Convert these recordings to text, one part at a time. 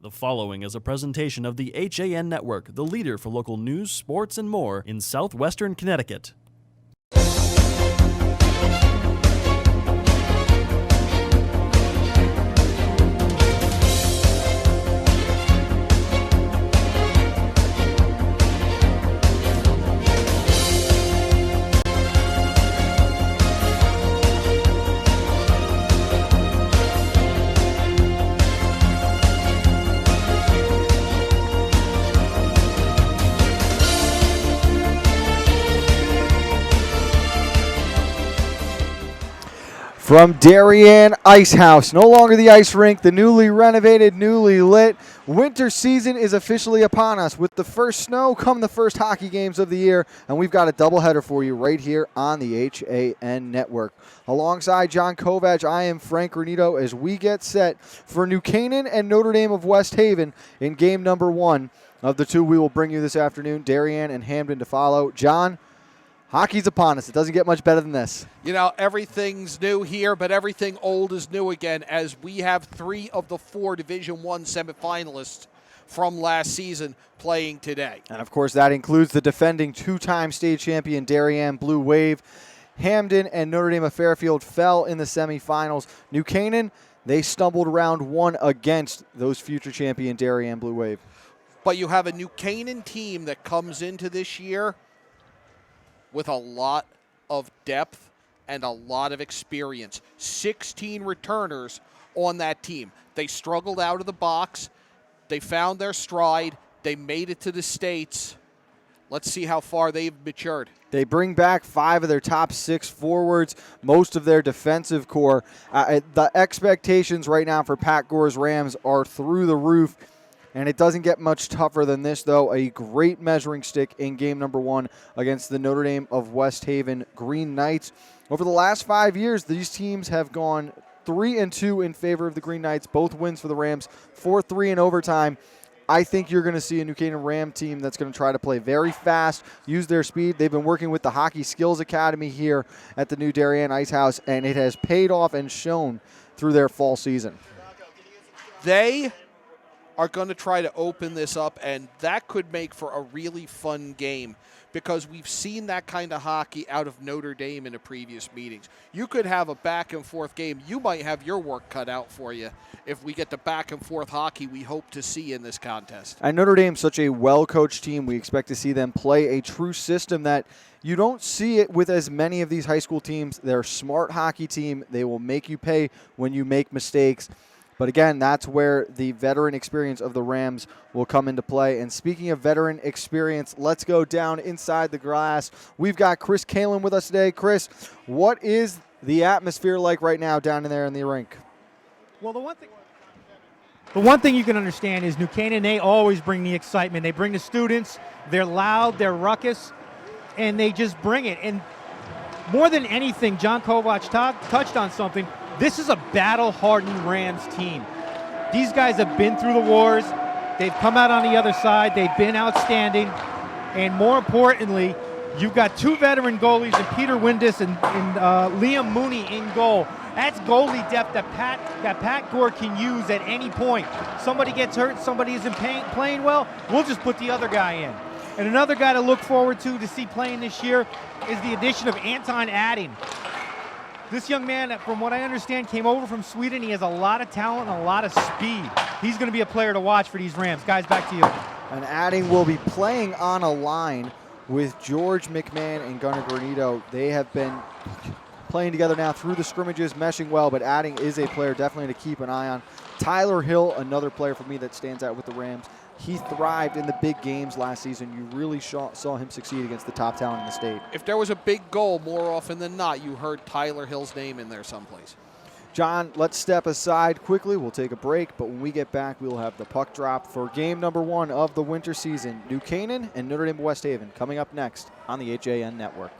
The following is a presentation of the HAN Network, the leader for local news, sports, and more in southwestern Connecticut. From Darien Ice House, no longer the ice rink, the newly renovated, newly lit winter season is officially upon us. With the first snow come the first hockey games of the year, and we've got a doubleheader for you right here on the HAN Network. Alongside John Kovac, I am Frank Granito as we get set for New Canaan and Notre Dame of West Haven in game number one of the two we will bring you this afternoon, Darien and Hamden to follow. John, hockey's upon us. It doesn't get much better than this. You know, everything's new here, but everything old is new again, as we have three of the four Division I semifinalists from last season playing today. And, of course, that includes the defending two-time state champion Darien Blue Wave. Hamden and Notre Dame of Fairfield fell in the semifinals. New Canaan, they stumbled round one against those future champion Darien Blue Wave. But you have a New Canaan team that comes into this year with a lot of depth and a lot of experience. 16 returners on that team. They struggled out of the box. They found their stride. They made it to the States. Let's see how far they've matured. They bring back 5 of their top 6 forwards, most of their defensive core. The expectations right now for Pat Gore's Rams are through the roof. And it doesn't get much tougher than this, though. A great measuring stick in game number one against the Notre Dame of West Haven Green Knights. Over the last 5 years, these teams have gone 3-2 in favor of the Green Knights. Both wins for the Rams, 4-3 in overtime. I think you're going to see a New Canaan Ram team that's going to try to play very fast, use their speed. They've been working with the Hockey Skills Academy here at the new Darien Ice House, and it has paid off and shown through their fall season. They are going to try to open this up, and that could make for a really fun game because we've seen that kind of hockey out of Notre Dame in the previous meetings. You could have a back-and-forth game. You might have your work cut out for you if we get the back-and-forth hockey we hope to see in this contest. And Notre Dame's such a well-coached team. We expect to see them play a true system that you don't see it with as many of these high school teams. They're a smart hockey team. They will make you pay when you make mistakes. But again, that's where the veteran experience of the Rams will come into play. And speaking of veteran experience, let's go down inside the glass. We've got Chris Kalin with us today. Chris, what is the atmosphere like right now down in there in the rink? Well, the one thing you can understand is New Canaan, they always bring the excitement. They bring the students. They're loud, they're ruckus, and they just bring it. And more than anything, John Kovac touched on something. This is a battle-hardened Rams team. These guys have been through the wars. They've come out on the other side. They've been outstanding. And more importantly, you've got 2 veteran goalies in Peter Windus and Liam Mooney in goal. That's goalie depth that Pat Gore can use at any point. Somebody gets hurt, somebody isn't playing well, we'll just put the other guy in. And another guy to look forward to see playing this year is the addition of Anton Adding. This young man, from what I understand, came over from Sweden. He has a lot of talent and a lot of speed. He's going to be a player to watch for these Rams. Guys, back to you. And Adding will be playing on a line with George McMahon and Gunnar Granito. They have been playing together now through the scrimmages, meshing well, but Adding is a player definitely to keep an eye on. Tyler Hill, another player for me that stands out with the Rams. He thrived in the big games last season. You really saw him succeed against the top talent in the state. If there was a big goal, more often than not, you heard Tyler Hill's name in there someplace. John, let's step aside quickly. We'll take a break, but when we get back, we'll have the puck drop for game number one of the winter season. New Canaan and Notre Dame West Haven coming up next on the HAN Network.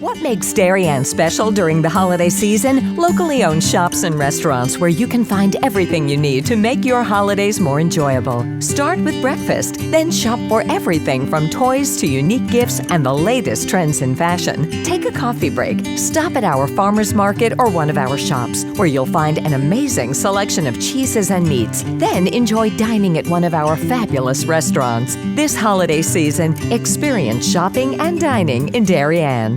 What makes Darien special during the holiday season? Locally owned shops and restaurants where you can find everything you need to make your holidays more enjoyable. Start with breakfast, then shop for everything from toys to unique gifts and the latest trends in fashion. Take a coffee break, stop at our farmers market or one of our shops where you'll find an amazing selection of cheeses and meats. Then enjoy dining at one of our fabulous restaurants. This holiday season, experience shopping and dining in Darien.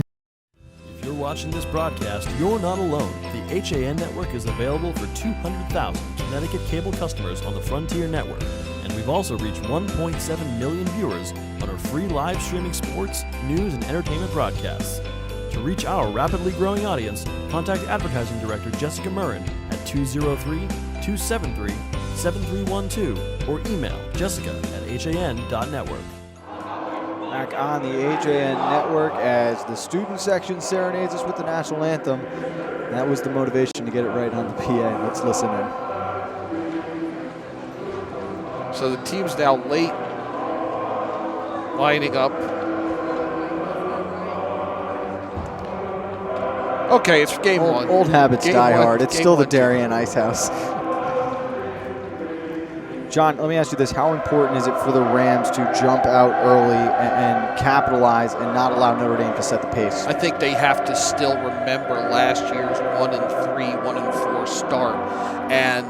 If you're watching this broadcast, you're not alone. The HAN network is available for 200,000 Connecticut cable customers on the Frontier network. And we've also reached 1.7 million viewers on our free live streaming sports, news, and entertainment broadcasts. To reach our rapidly growing audience, contact Advertising Director Jessica Murrin at 203-273-7312 or email jessica@han.network. Back on the HAN network as the student section serenades us with the national anthem. That was the motivation to get it right on the PA. Let's listen in. So the team's now late lining up. Okay, it's game one. Old habits Game die one. hard. It's Game still the one. Darien Ice House. John, let me ask you this. How important is it for the Rams to jump out early and capitalize and not allow Notre Dame to set the pace? I think they have to still remember last year's 1-3, 1-4 start. And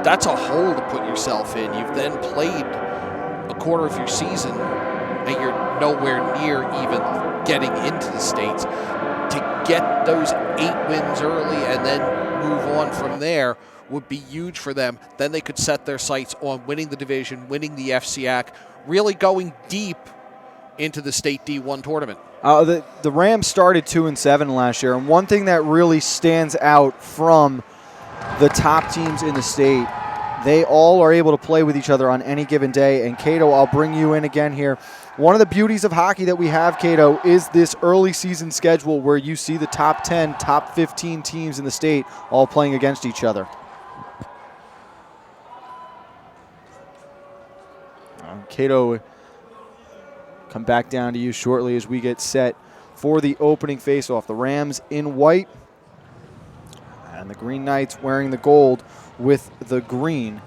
that's a hole to put yourself in. You've then played a quarter of your season and you're nowhere near even getting into the States. To get those 8 wins early and then move on from there would be huge for them. Then they could set their sights on winning the division, winning the FCAC, really going deep into the state D1 tournament. The Rams started 2-7 last year, and one thing that really stands out from the top teams in the state, they all are able to play with each other on any given day. And Cato, I'll bring you in again here. One of the beauties of hockey that we have, Cato, is this early season schedule where you see the top 10, top 15 teams in the state all playing against each other. Cato, come back down to you shortly as we get set for the opening faceoff. The Rams in white and the Green Knights wearing the gold with the green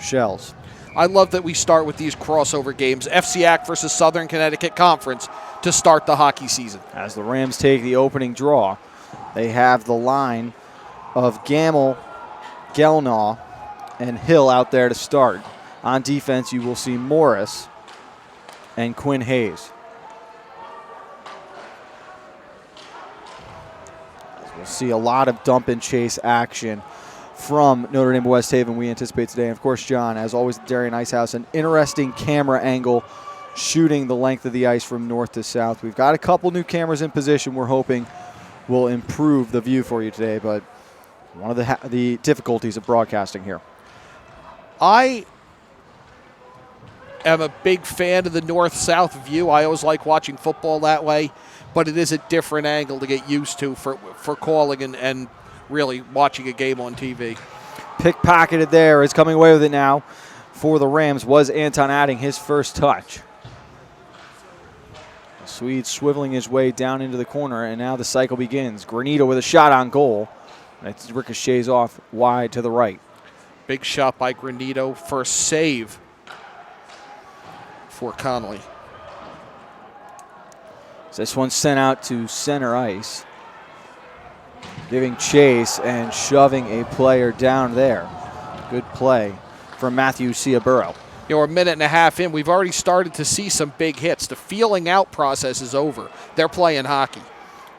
shells. I love that we start with these crossover games, FCAC versus Southern Connecticut Conference, to start the hockey season. As the Rams take the opening draw, they have the line of Gamble, Gelnaw, and Hill out there to start. On defense, you will see Morris and Quinn Hayes. We'll see a lot of dump and chase action from Notre Dame West Haven, we anticipate today. And of course, John, as always, the Darien Ice House, an interesting camera angle shooting the length of the ice from north to south. We've got a couple new cameras in position we're hoping will improve the view for you today, but one of the difficulties of broadcasting here. I am a big fan of the north-south view. I always like watching football that way, but it is a different angle to get used to for calling and really watching a game on TV. Pickpocketed there, is coming away with it now for the Rams was Anton Adding, his first touch. The Swede swiveling his way down into the corner, and now the cycle begins. Granito with a shot on goal. It ricochets off wide to the right. Big shot by Granito, first save for Connolly. This one's sent out to center ice, giving chase and shoving a player down there. Good play from Matthew Ciaburo. You know, we're a minute and a half in. We've already started to see some big hits. The feeling out process is over. They're playing hockey.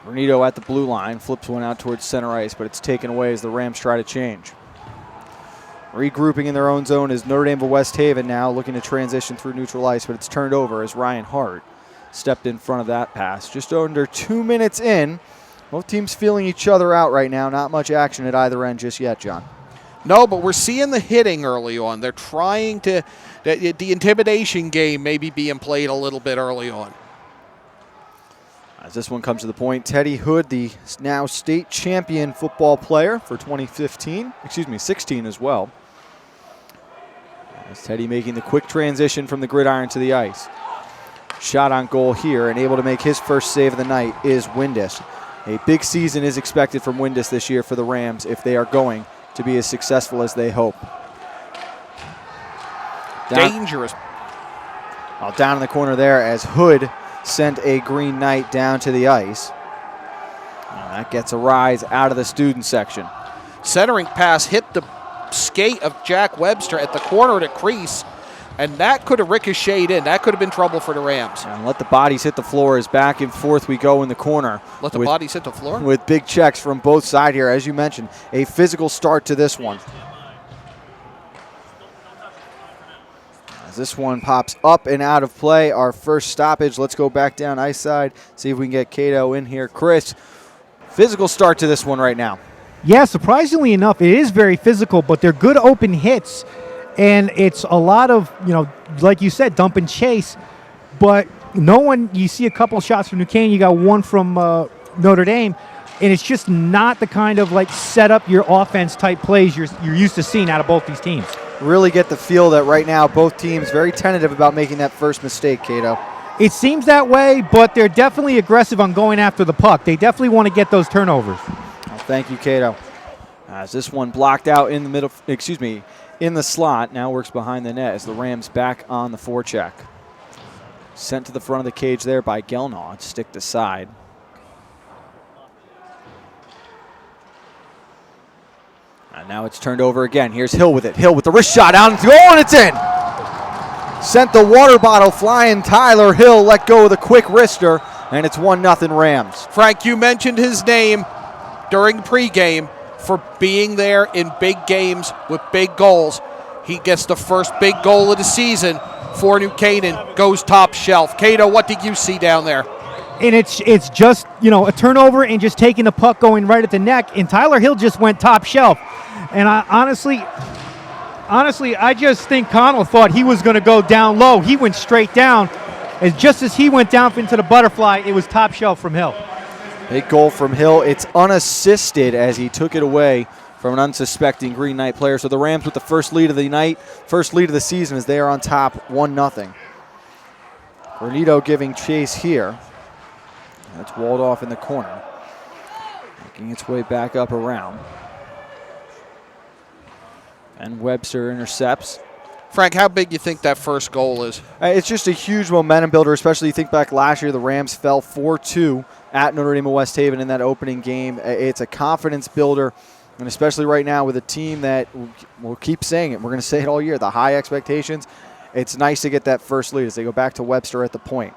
Granito at the blue line, flips one out towards center ice, but it's taken away as the Rams try to change. Regrouping in their own zone is Notre Dame of West Haven now, looking to transition through neutral ice, but it's turned over as Ryan Hart stepped in front of that pass. Just under 2 minutes in, both teams feeling each other out right now. Not much action at either end just yet, John. No, but we're seeing the hitting early on. They're trying to, the intimidation game maybe being played a little bit early on. As this one comes to the point, Teddy Hood, the now state champion football player for 16 as well. As Teddy making the quick transition from the gridiron to the ice. shot on goal here, and able to make his first save of the night is Windus. A big season is expected from Windus this year for the Rams if they are going to be as successful as they hope. Dangerous. Down in the corner there as Hood sent a Green Knight down to the ice. That gets a rise out of the student section. Centering pass hit the skate of Jack Webster at the corner of the crease, and that could have ricocheted in. That could have been trouble for the Rams. And let the bodies hit the floor as back and forth we go in the corner. Let the bodies hit the floor? With big checks from both sides here. As you mentioned, a physical start to this one. As this one pops up and out of play, our first stoppage. Let's go back down ice side, see if we can get Cato in here. Chris, physical start to this one right now. Yeah, surprisingly enough, it is very physical, but they're good open hits. And it's a lot of, like you said, dump and chase. But you see a couple shots from New Canaan, you got one from Notre Dame, and it's just not the kind of set up your offense type plays you're used to seeing out of both these teams. Really get the feel that right now both teams very tentative about making that first mistake, Cato. It seems that way, but they're definitely aggressive on going after the puck. They definitely want to get those turnovers. Well, thank you, Cato. As this one blocked out in the middle, in the slot, now works behind the net as the Rams back on the forecheck. Sent to the front of the cage there by Gelnaw, stick to side. And now it's turned over again. Here's Hill with it. Hill with the wrist shot out into goal, and it's in! Sent the water bottle flying. Tyler Hill let go of the quick wrister, and it's 1-0 Rams. Frank, you mentioned his name during pregame for being there in big games with big goals. He gets the first big goal of the season for New Canaan, goes top shelf. Cato, what did you see down there? And it's just, a turnover and just taking the puck going right at the neck, and Tyler Hill just went top shelf. And I honestly, I just think Connell thought he was going to go down low. He went straight down. Just as he went down into the butterfly, it was top shelf from Hill. Big goal from Hill. It's unassisted as he took it away from an unsuspecting Green Knight player. So the Rams with the first lead of the night, first lead of the season, as they are on top 1-0. Granito giving chase here. That's walled off in the corner. Making its way back up around. And Webster intercepts. Frank, how big do you think that first goal is? It's just a huge momentum builder, especially you think back last year, the Rams fell 4-2 at Notre Dame of West Haven in that opening game. It's a confidence builder, and especially right now with a team that, we'll keep saying it, we're going to say it all year, the high expectations. It's nice to get that first lead as they go back to Webster at the point.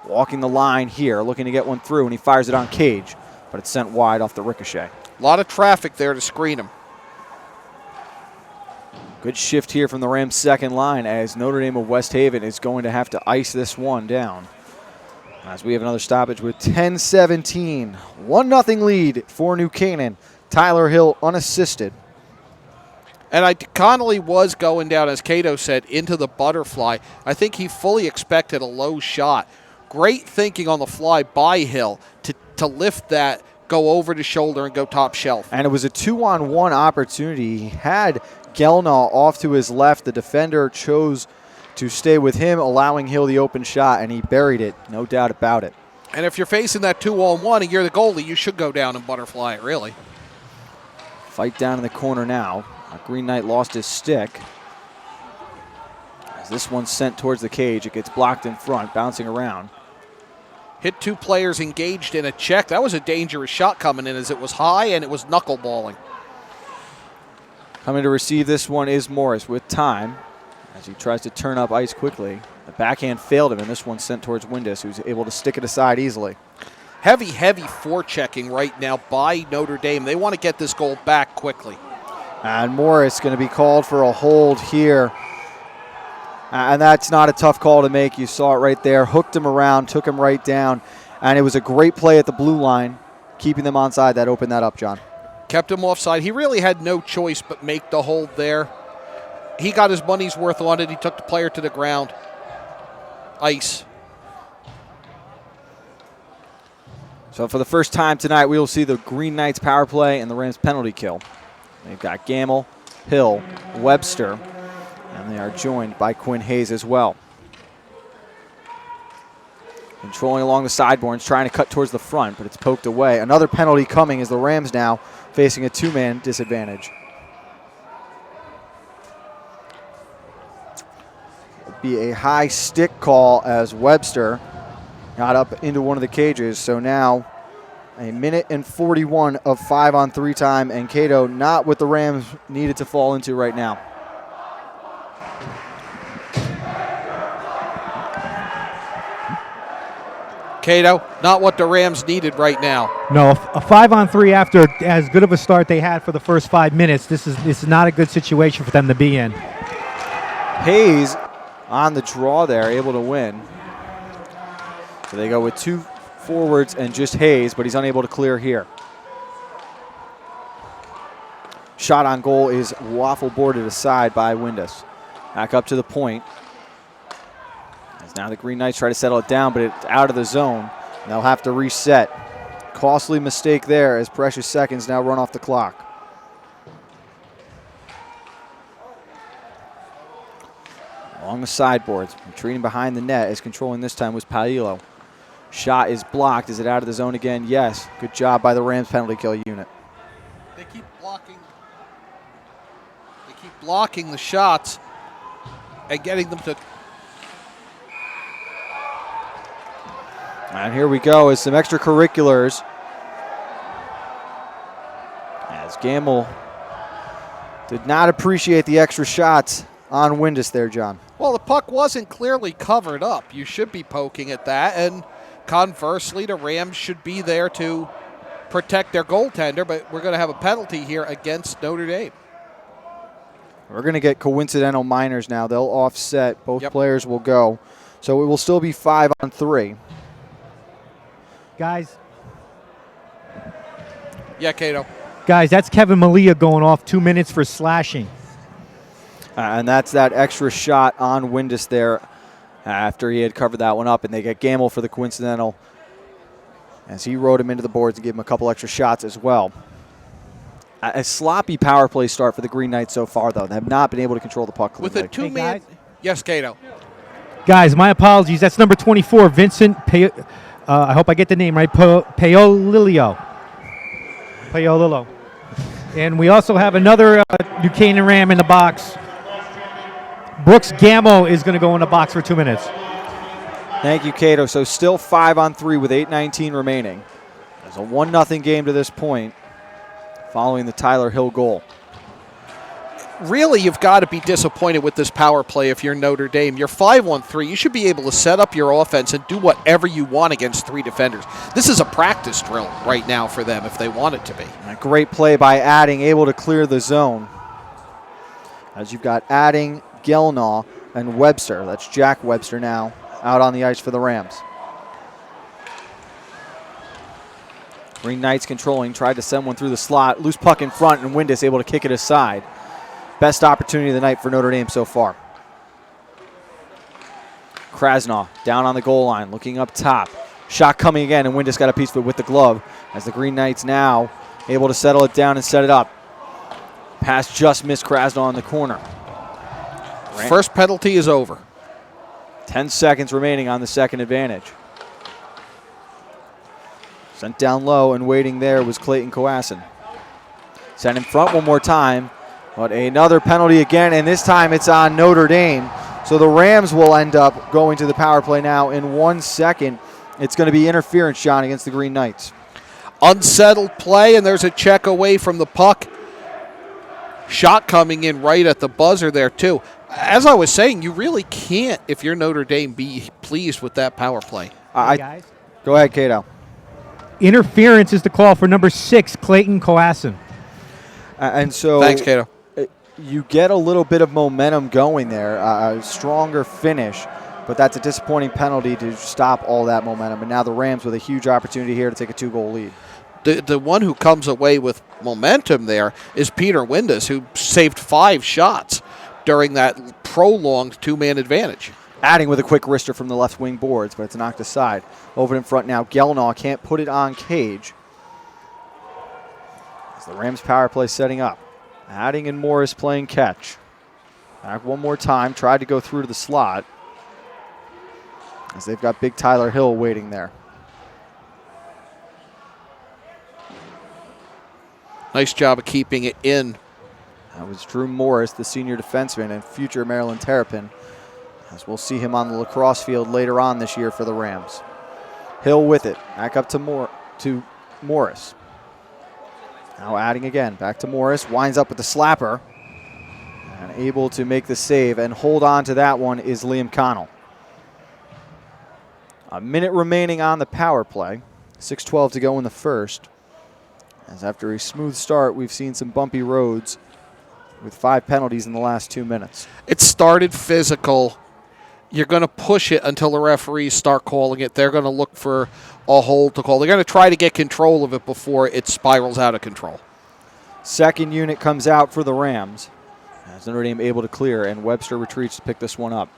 Walking the line here, looking to get one through, and he fires it on Cage, but it's sent wide off the ricochet. A lot of traffic there to screen him. Good shift here from the Rams' second line as Notre Dame of West Haven is going to have to ice this one down. As we have another stoppage with 10-17. 1-0 lead for New Canaan. Tyler Hill unassisted. And Connolly was going down, as Cato said, into the butterfly. I think he fully expected a low shot. Great thinking on the fly by Hill to lift that, go over the shoulder, and go top shelf. And it was a 2-on-1 opportunity. He had Gelnaw off to his left. The defender chose to stay with him, allowing Hill the open shot, and he buried it, no doubt about it. And if you're facing that 2-on-1 and you're the goalie, you should go down and butterfly it, really. Fight down in the corner now. Green Knight lost his stick. As this one's sent towards the cage, it gets blocked in front, bouncing around. Hit two players engaged in a check. That was a dangerous shot coming in as it was high and it was knuckleballing. Coming to receive this one is Morris with time as he tries to turn up ice quickly. The backhand failed him, and this one's sent towards Windus, who's able to stick it aside easily. Heavy forechecking right now by Notre Dame. They want to get this goal back quickly. And Morris going to be called for a hold here. And that's not a tough call to make. You saw it right there. Hooked him around, took him right down. And it was a great play at the blue line, keeping them onside. That opened that up, John. Kept him offside. He really had no choice but make the hold there. He got his money's worth on it. He took the player to the ground. Ice. So for the first time tonight, we will see the Green Knights power play and the Rams penalty kill. They've got Gamble, Hill, Webster, and they are joined by Quinn Hayes as well. Controlling along the sideboards, trying to cut towards the front, but it's poked away. Another penalty coming as the Rams now facing a two-man disadvantage. It'll be a high stick call as Webster got up into one of the cages. So now a minute and 41 of 5-on-3 time, and Cato not what the Rams needed to fall into right now. Cato, not what the Rams needed right now. No, a 5-on-3 after as good of a start they had for the first 5 minutes. This is not a good situation for them to be in. Hayes on the draw there, able to win. So they go with 2 forwards and just Hayes, but he's unable to clear here. Shot on goal is waffle boarded aside by Windus. Back up to the point. As now the Green Knights try to settle it down, but it's out of the zone. And they'll have to reset. Costly mistake there as precious seconds now run off the clock. Along the sideboards, retreating behind the net as controlling this time was Paillo. Shot is blocked. Is it out of the zone again? Yes. Good job by the Rams penalty kill unit. They keep blocking. They keep blocking the shots and getting them to. And here we go as some extracurriculars. As Gamble did not appreciate the extra shots on Windus there, John. Well, the puck wasn't clearly covered up. You should be poking at that, and conversely, the Rams should be there to protect their goaltender, but we're going to have a penalty here against Notre Dame. We're going to get coincidental minors now. They'll offset. Both players will go. So it will still be 5-on-3. Guys. Yeah, Cato. Guys, that's Kevin Malia going off 2 minutes for slashing. And that's that extra shot on Windus there after he had covered that one up. And they get Gamble for the coincidental as he rode him into the boards and gave him a couple extra shots as well. A sloppy power play start for the Green Knights so far, though. They have not been able to control the puck clearly. With a two-man. Yes, Cato. Guys, my apologies. That's number 24, Vincent. I hope I get the name right. Paolillo. And we also have another New Canaan Ram in the box. Brooks Gammo is going to go in the box for 2 minutes. Thank you, Cato. So still 5-on-3 with 8:19 remaining. It's a 1-0 game to this point following the Tyler Hill goal. Really, you've got to be disappointed with this power play if you're Notre Dame. You're 5-on-3. You should be able to set up your offense and do whatever you want against 3 defenders. This is a practice drill right now for them if they want it to be. A great play by Adding, able to clear the zone. As you've got Adding, Gelnaw, and Webster. That's Jack Webster now out on the ice for the Rams. Green Knights controlling, tried to send one through the slot. Loose puck in front, and Windus able to kick it aside. Best opportunity of the night for Notre Dame so far. Krasnov down on the goal line, looking up top. Shot coming again, and Windus got a piece of it with the glove as the Green Knights now able to settle it down and set it up. Pass just missed Krasnov in the corner. First penalty is over. 10 seconds remaining on the second advantage. Sent down low and waiting there was Clayton Coassin. Sent in front one more time, but another penalty again, and this time it's on Notre Dame. So the Rams will end up going to the power play now in 1 second. It's going to be interference, John, against the Green Knights. Unsettled play, and there's a check away from the puck. Shot coming in right at the buzzer there, too. As I was saying, you really can't, if you're Notre Dame, be pleased with that power play. Guys. Go ahead, Cato. Interference is the call for number 6, Clayton Coassin. And so Thanks, Cato. You get a little bit of momentum going there, a stronger finish, but that's a disappointing penalty to stop all that momentum. And now the Rams with a huge opportunity here to take a 2-goal lead. The one who comes away with momentum there is Peter Windus, who saved 5 shots during that prolonged 2-man advantage. Adding with a quick wrister from the left wing boards, but it's knocked aside. Over in front now, Gelnaw can't put it on Cage. As the Rams power play setting up. Adding and Morris playing catch. Back one more time, tried to go through to the slot. as they've got big Tyler Hill waiting there. Nice job of keeping it in. That was Drew Morris, the senior defenseman and future Maryland Terrapin, as we'll see him on the lacrosse field later on this year for the Rams. Hill with it, back up to Morris. Now adding again, back to Morris, winds up with the slapper, and able to make the save and hold on to that one is Liam Connell. A minute remaining on the power play, 6:12 to go in the first. As after a smooth start, we've seen some bumpy roads with 5 penalties in the last 2 minutes. It started physical. You're going to push it until the referees start calling it. They're going to look for a hold to call. They're going to try to get control of it before it spirals out of control. Second unit comes out for the Rams, as Notre Dame able to clear, and Webster retreats to pick this one up.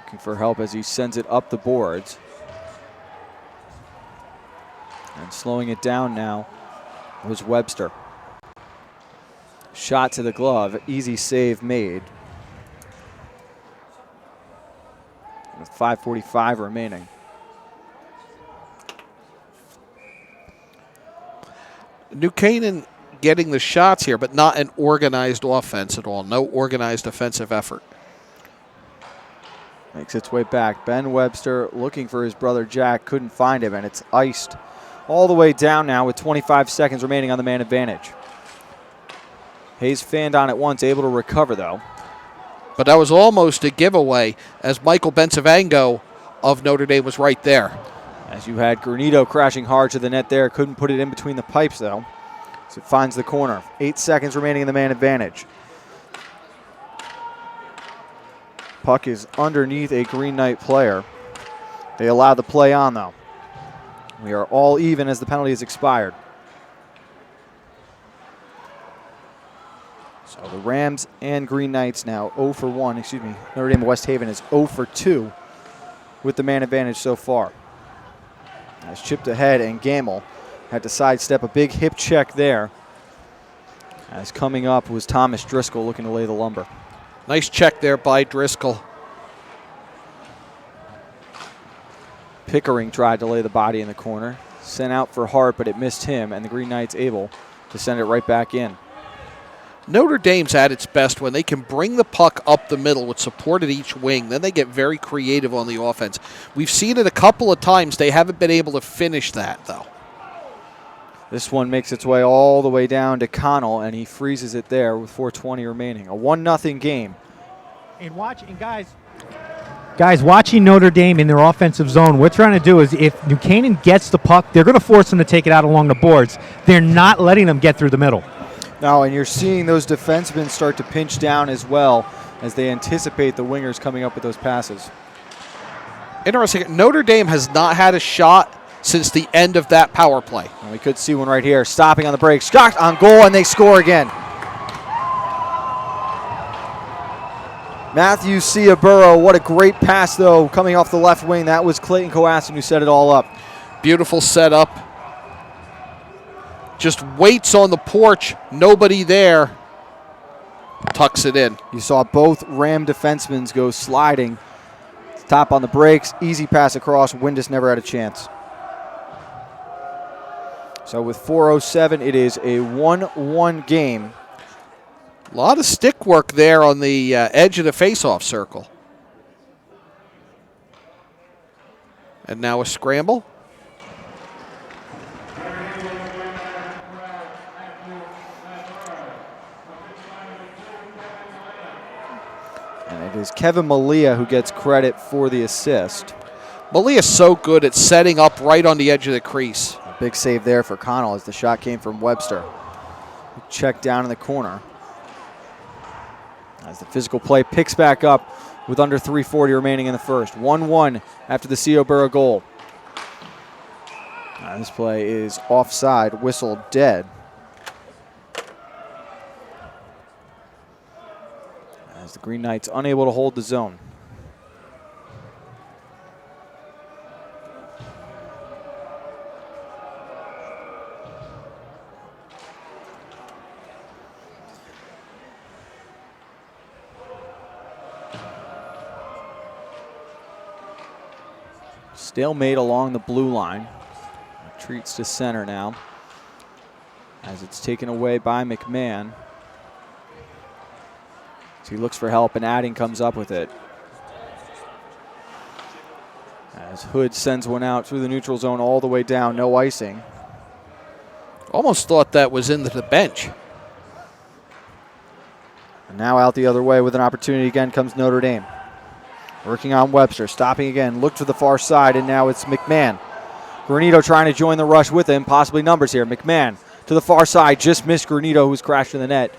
Looking for help as he sends it up the boards. And slowing it down now was Webster. Shot to the glove, easy save made. With 5:45 remaining. New Canaan getting the shots here, but not an organized offense at all. No organized offensive effort. Makes its way back. Ben Webster looking for his brother Jack, couldn't find him, and it's iced all the way down now with 25 seconds remaining on the man advantage. Hayes fanned on it once, able to recover though. But that was almost a giveaway, as Michael Bensavango of Notre Dame was right there. As you had Granito crashing hard to the net there, couldn't put it in between the pipes though. So it finds the corner. 8 seconds remaining in the man advantage. Puck is underneath a Green Knight player. They allow the play on though. We are all even as the penalty has expired. So the Rams and Green Knights now 0 for 1. Notre Dame West Haven is 0 for 2 with the man advantage so far. As chipped ahead, and Gamble had to sidestep a big hip check there. As coming up was Thomas Driscoll looking to lay the lumber. Nice check there by Driscoll. Pickering tried to lay the body in the corner. Sent out for Hart, but it missed him, and the Green Knights able to send it right back in. Notre Dame's at its best when they can bring the puck up the middle with support at each wing. Then they get very creative on the offense. We've seen it a couple of times. They haven't been able to finish that, though. This one makes its way all the way down to Connell, and he freezes it there with 4:20 remaining. A 1-0 game. And guys, watching Notre Dame in their offensive zone, what we're trying to do is if New Canaan gets the puck, they're going to force them to take it out along the boards. They're not letting them get through the middle. Now, and you're seeing those defensemen start to pinch down as well as they anticipate the wingers coming up with those passes. Interesting. Notre Dame has not had a shot since the end of that power play. And we could see one right here. Stopping on the break. Shot on goal, and they score again. Matthew Ciaburo, what a great pass, though, coming off the left wing. That was Clayton Coasson who set it all up. Beautiful setup. Just waits on the porch. Nobody there. Tucks it in. You saw both Ram defensemen go sliding. Top on the brakes. Easy pass across. Windus never had a chance. So with 4:07, it is a 1-1 game. A lot of stick work there on the edge of the faceoff circle. And now a scramble. And it is Kevin Malia who gets credit for the assist. Malia's so good at setting up right on the edge of the crease. A big save there for Connell as the shot came from Webster. Check down in the corner. As the physical play picks back up with under 3:40 remaining in the first. 1-1 after the Ciaburo goal. This play is offside, whistled dead. As the Green Knights unable to hold the zone. Stalemate along the blue line. Retreats to center now as it's taken away by McMahon. So he looks for help, and Adding comes up with it. As Hood sends one out through the neutral zone all the way down, no icing. Almost thought that was into the bench. And now out the other way with an opportunity again comes Notre Dame. Working on Webster, stopping again, look to the far side, and now it's McMahon. Granito trying to join the rush with him, possibly numbers here. McMahon to the far side, just missed Granito, who's crashed in the net.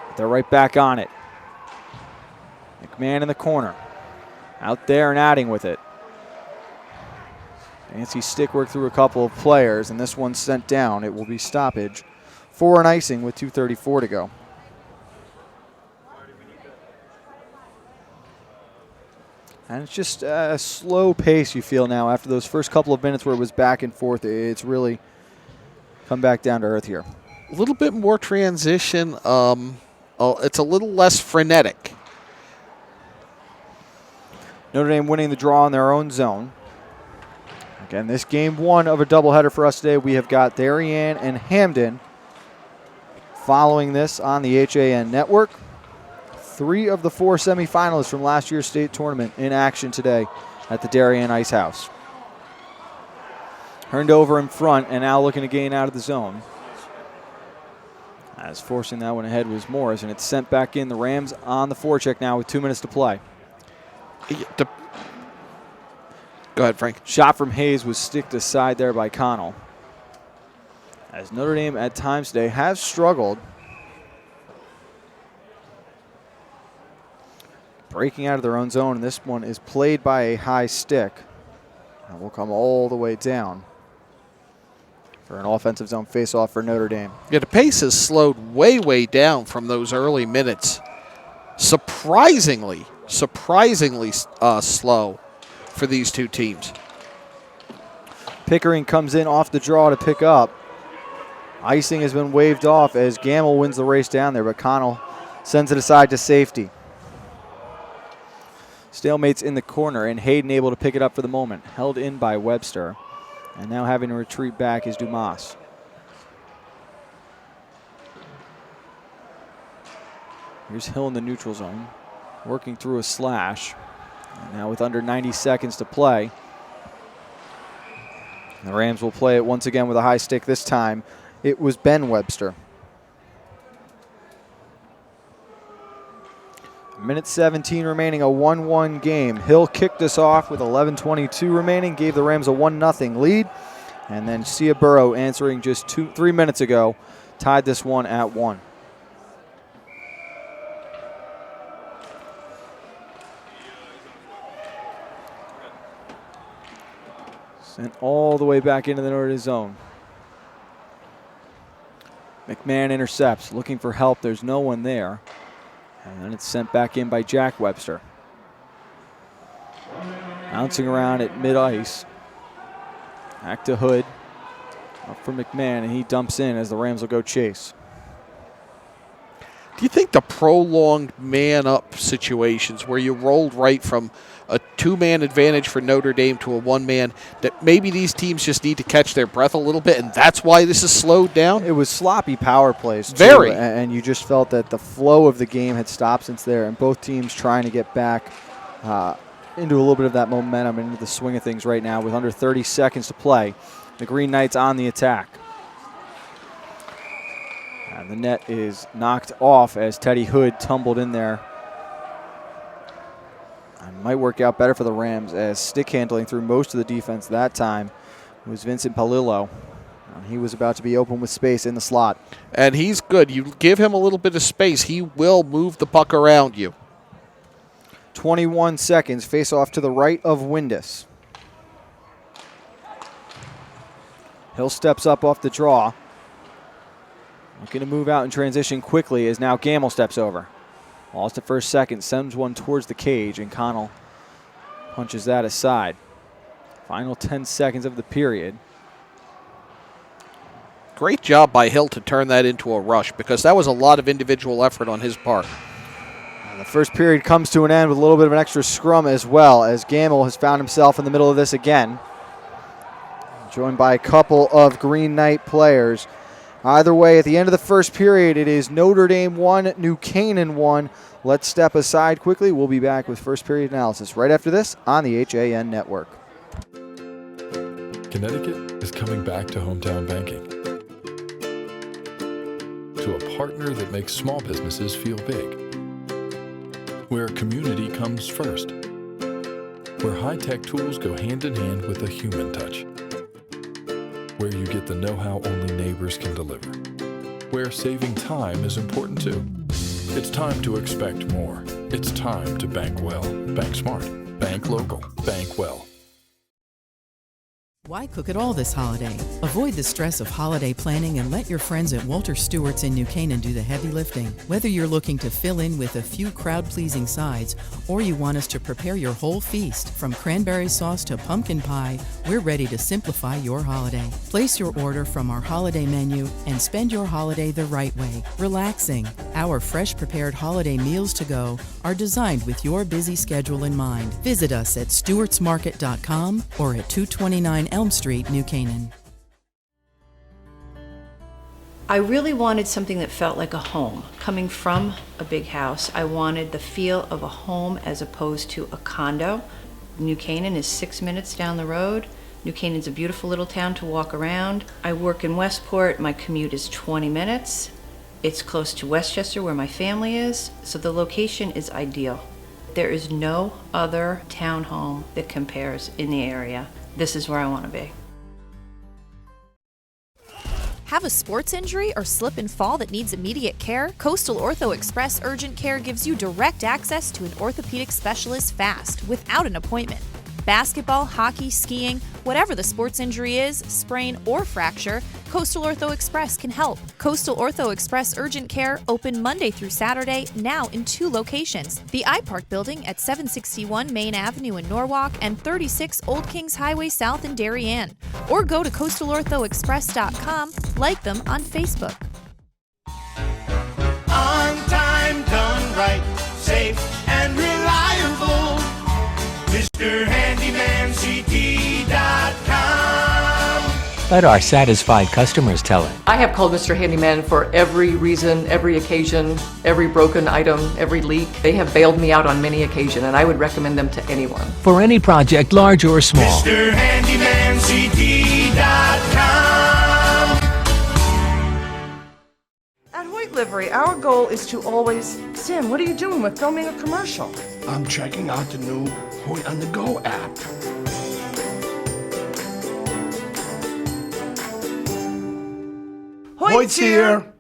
But they're right back on it. McMahon in the corner. Out there and Adding with it. Fancy stick work through a couple of players, and this one's sent down. It will be stoppage for an icing with 2:34 to go. And it's just a slow pace you feel now after those first couple of minutes where it was back and forth. It's really come back down to earth here. A little bit more transition. It's a little less frenetic. Notre Dame winning the draw in their own zone. Again, this game one of a doubleheader for us today. We have got Darien and Hamden following this on the HAN network. 3 of the 4 semifinalists from last year's state tournament in action today at the Darien Ice House. Turned over in front and now looking to gain out of the zone. As forcing that one ahead was Morris, and it's sent back in. The Rams on the forecheck now with 2 minutes to play. Go ahead, Frank. Shot from Hayes was sticked aside there by Connell. As Notre Dame at times today has struggled. Breaking out of their own zone, and this one is played by a high stick. And will come all the way down for an offensive zone faceoff for Notre Dame. Yeah, the pace has slowed way down from those early minutes. Surprisingly slow for these two teams. Pickering comes in off the draw to pick up. Icing has been waved off as Gamble wins the race down there, but Connell sends it aside to safety. Stalemate's in the corner, and Hayden able to pick it up for the moment. Held in by Webster. And now having to retreat back is Dumas. Here's Hill in the neutral zone, working through a slash. And now with under 90 seconds to play, the Rams will play it once again with a high stick. This time it was Ben Webster. Minute 17 remaining, a 1-1 game. Hill kicked us off with 11:22 remaining, gave the Rams a 1-0 lead. And then Sia Burrow answering just 3 minutes ago, tied this one at 1. Sent all the way back into the Notre Dame zone. McMahon intercepts, looking for help. There's no one there. And then it's sent back in by Jack Webster. Bouncing around at mid-ice. Back to Hood. Up for McMahon, and he dumps in as the Rams will go chase. Do you think the prolonged man-up situations where you rolled right from a 2-man advantage for Notre Dame to a 1-man, that maybe these teams just need to catch their breath a little bit, and that's why this is slowed down? It was sloppy power plays, too. Very. And you just felt that the flow of the game had stopped since there, and both teams trying to get back into a little bit of that momentum, into the swing of things right now with under 30 seconds to play. The Green Knights on the attack. And the net is knocked off as Teddy Hood tumbled in there. It might work out better for the Rams as stick handling through most of the defense that time was Vincent Palillo. And he was about to be open with space in the slot. And he's good. You give him a little bit of space, he will move the puck around you. 21 seconds, face off to the right of Windus. Hill steps up off the draw. Looking to move out in transition quickly as now Gamble steps over. Lost it for a second, sends one towards the cage, and Connell punches that aside. Final 10 seconds of the period. Great job by Hill to turn that into a rush because that was a lot of individual effort on his part. The first period comes to an end with a little bit of an extra scrum as well, as Gamble has found himself in the middle of this again, joined by a couple of Green Knight players. Either way, at the end of the first period, it is Notre Dame 1, New Canaan 1. Let's step aside quickly. We'll be back with first period analysis right after this on the HAN Network. Connecticut is coming back to hometown banking, to a partner that makes small businesses feel big, where community comes first, where high-tech tools go hand in hand with a human touch, where you get the know-how only neighbors can deliver, where saving time is important too. It's time to expect more. It's time to bank well, bank smart, bank local, bank well. Why cook it all this holiday? Avoid the stress of holiday planning and let your friends at Walter Stewart's in New Canaan do the heavy lifting. Whether you're looking to fill in with a few crowd-pleasing sides or you want us to prepare your whole feast, from cranberry sauce to pumpkin pie, we're ready to simplify your holiday. Place your order from our holiday menu and spend your holiday the right way, relaxing. Our fresh prepared holiday meals to go are designed with your busy schedule in mind. Visit us at stewartsmarket.com or at 229 Elm Street, New Canaan. I really wanted something that felt like a home. Coming from a big house, I wanted the feel of a home as opposed to a condo. New Canaan is 6 minutes down the road. New Canaan's a beautiful little town to walk around. I work in Westport. My commute is 20 minutes. It's close to Westchester, where my family is, so the location is ideal. There is no other townhome that compares in the area. This is where I want to be. Have a sports injury or slip and fall that needs immediate care? Coastal Ortho Express Urgent Care gives you direct access to an orthopedic specialist fast, without an appointment. Basketball, hockey, skiing, whatever the sports injury is, sprain or fracture, Coastal Ortho Express can help. Coastal Ortho Express Urgent Care, open Monday through Saturday, now in 2 locations. The iPark Building at 761 Main Avenue in Norwalk and 36 Old Kings Highway South in Darien. Or go to coastalorthoexpress.com, like them on Facebook. On time, done right, safe and reliable. MrHandymanCT.com. Let our satisfied customers tell it. I have called Mr. Handyman for every reason, every occasion, every broken item, every leak. They have bailed me out on many occasions, and I would recommend them to anyone. For any project, large or small. MrHandymanCT.com. At Hoyt Livery, our goal is to always... Sam, what are you doing? We're filming a commercial. I'm checking out the new Hoyt on the Go app. Hoyt's here!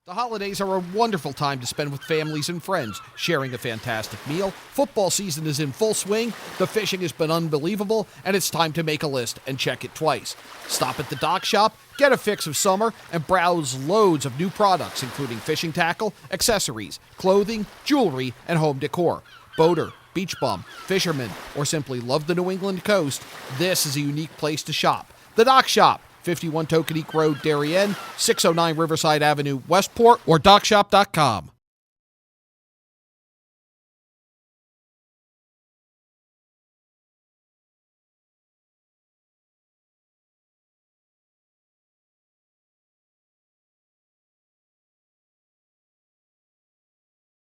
The holidays are a wonderful time to spend with families and friends, sharing a fantastic meal. Football season is in full swing, the fishing has been unbelievable, and it's time to make a list and check it twice. Stop at the Dock Shop, get a fix of summer, and browse loads of new products, including fishing tackle, accessories, clothing, jewelry, and home decor. Boater, beach bum, fisherman, or simply love the New England coast, this is a unique place to shop. The Dock Shop, 51 Tokenique Road, Darien, 609 Riverside Avenue, Westport, or dockshop.com.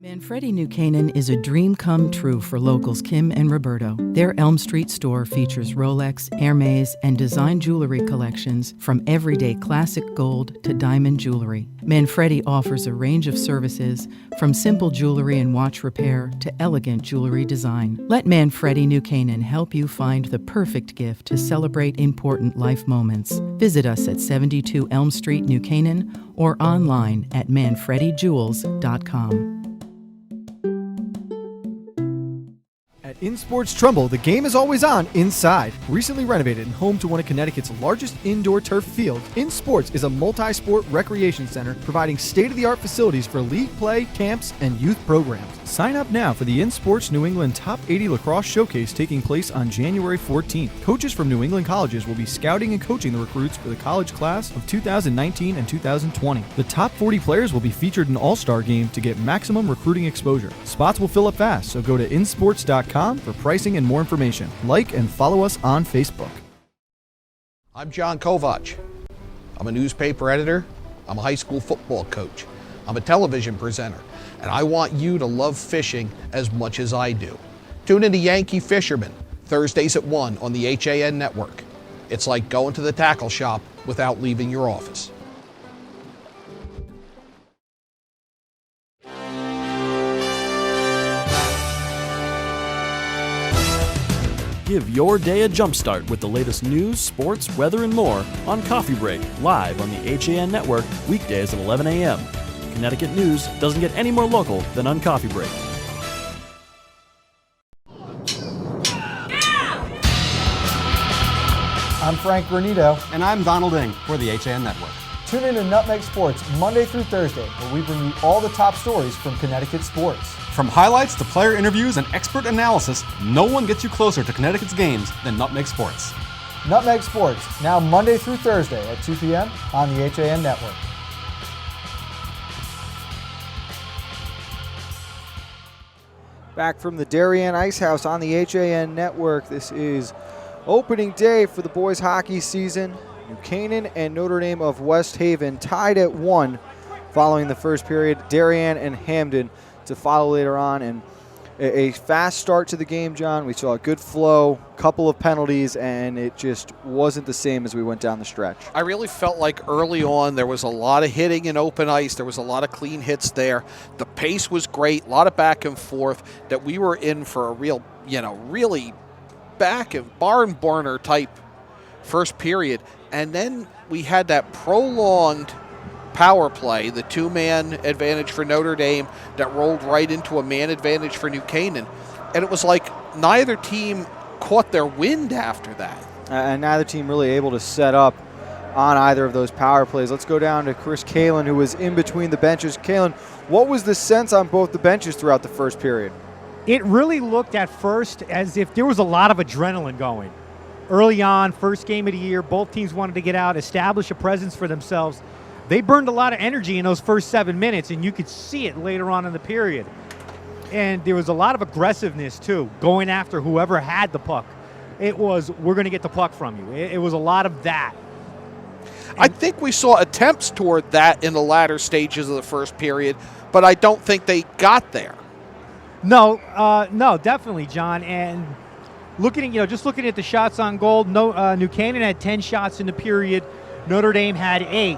Manfredi New Canaan is a dream come true for locals Kim and Roberto. Their Elm Street store features Rolex, Hermes, and design jewelry collections from everyday classic gold to diamond jewelry. Manfredi offers a range of services from simple jewelry and watch repair to elegant jewelry design. Let Manfredi New Canaan help you find the perfect gift to celebrate important life moments. Visit us at 72 Elm Street, New Canaan, or online at manfredijewels.com. At In Sports Trumbull, the game is always on inside. Recently renovated and home to one of Connecticut's largest indoor turf fields, In Sports is a multi-sport recreation center providing state-of-the-art facilities for league play, camps, and youth programs. Sign up now for the In Sports New England Top 80 Lacrosse Showcase taking place on January 14th. Coaches from New England colleges will be scouting and coaching the recruits for the college class of 2019 and 2020. The top 40 players will be featured in All-Star Game to get maximum recruiting exposure. Spots will fill up fast, so go to insports.com for pricing and more information. Like and follow us on Facebook. I'm John Kovach. I'm a newspaper editor. I'm a high school football coach. I'm a television presenter. And I want you to love fishing as much as I do. Tune into Yankee Fisherman, Thursdays at 1 on the HAN network. It's like going to the tackle shop without leaving your office. Give your day a jumpstart with the latest news, sports, weather, and more on Coffee Break, live on the HAN Network, weekdays at 11 a.m. Connecticut news doesn't get any more local than on Coffee Break. I'm Frank Granito. And I'm Donald Ing for the HAN Network. Tune in to Nutmeg Sports Monday through Thursday, where we bring you all the top stories from Connecticut sports. From highlights to player interviews and expert analysis, no one gets you closer to Connecticut's games than Nutmeg Sports. Nutmeg Sports, now Monday through Thursday at 2 p.m. on the HAN Network. Back from the Darien Ice House on the HAN Network. This is opening day for the boys hockey season. New Canaan and Notre Dame of West Haven tied at 1 following the first period. Darien and Hamden to follow later on. And a fast start to the game, John. We saw a good flow, couple of penalties, and it just wasn't the same as we went down the stretch. I really felt like early on there was a lot of hitting in open ice. There was a lot of clean hits there. The pace was great, a lot of back and forth, that we were in for a real, really back and barn burner type first period. And then we had that prolonged power play, the two-man advantage for Notre Dame that rolled right into a man advantage for New Canaan. And it was like neither team caught their wind after that. And neither team really able to set up on either of those power plays. Let's go down to Chris Kalin, who was in between the benches. Kalin, what was the sense on both the benches throughout the first period? It really looked at first as if there was a lot of adrenaline going. Early on, first game of the year, both teams wanted to get out, establish a presence for themselves. They burned a lot of energy in those first 7 minutes, and you could see it later on in the period. And there was a lot of aggressiveness, too, going after whoever had the puck. It was, we're going to get the puck from you. It was a lot of that. I think we saw attempts toward that in the latter stages of the first period, but I don't think they got there. No, definitely, John. And looking at, just looking at the shots on goal, New Canaan had 10 shots in the period. Notre Dame had 8.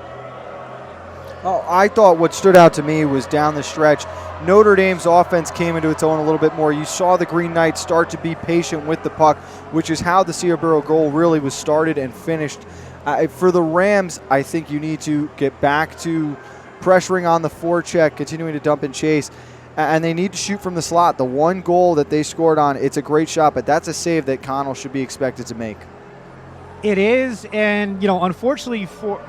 Oh, I thought what stood out to me was down the stretch, Notre Dame's offense came into its own a little bit more. You saw the Green Knights start to be patient with the puck, which is how the Seaborough goal really was started and finished. For the Rams, I think you need to get back to pressuring on the forecheck, continuing to dump and chase, and they need to shoot from the slot. The one goal that they scored on, it's a great shot, but that's a save that Connell should be expected to make. It is, and unfortunately for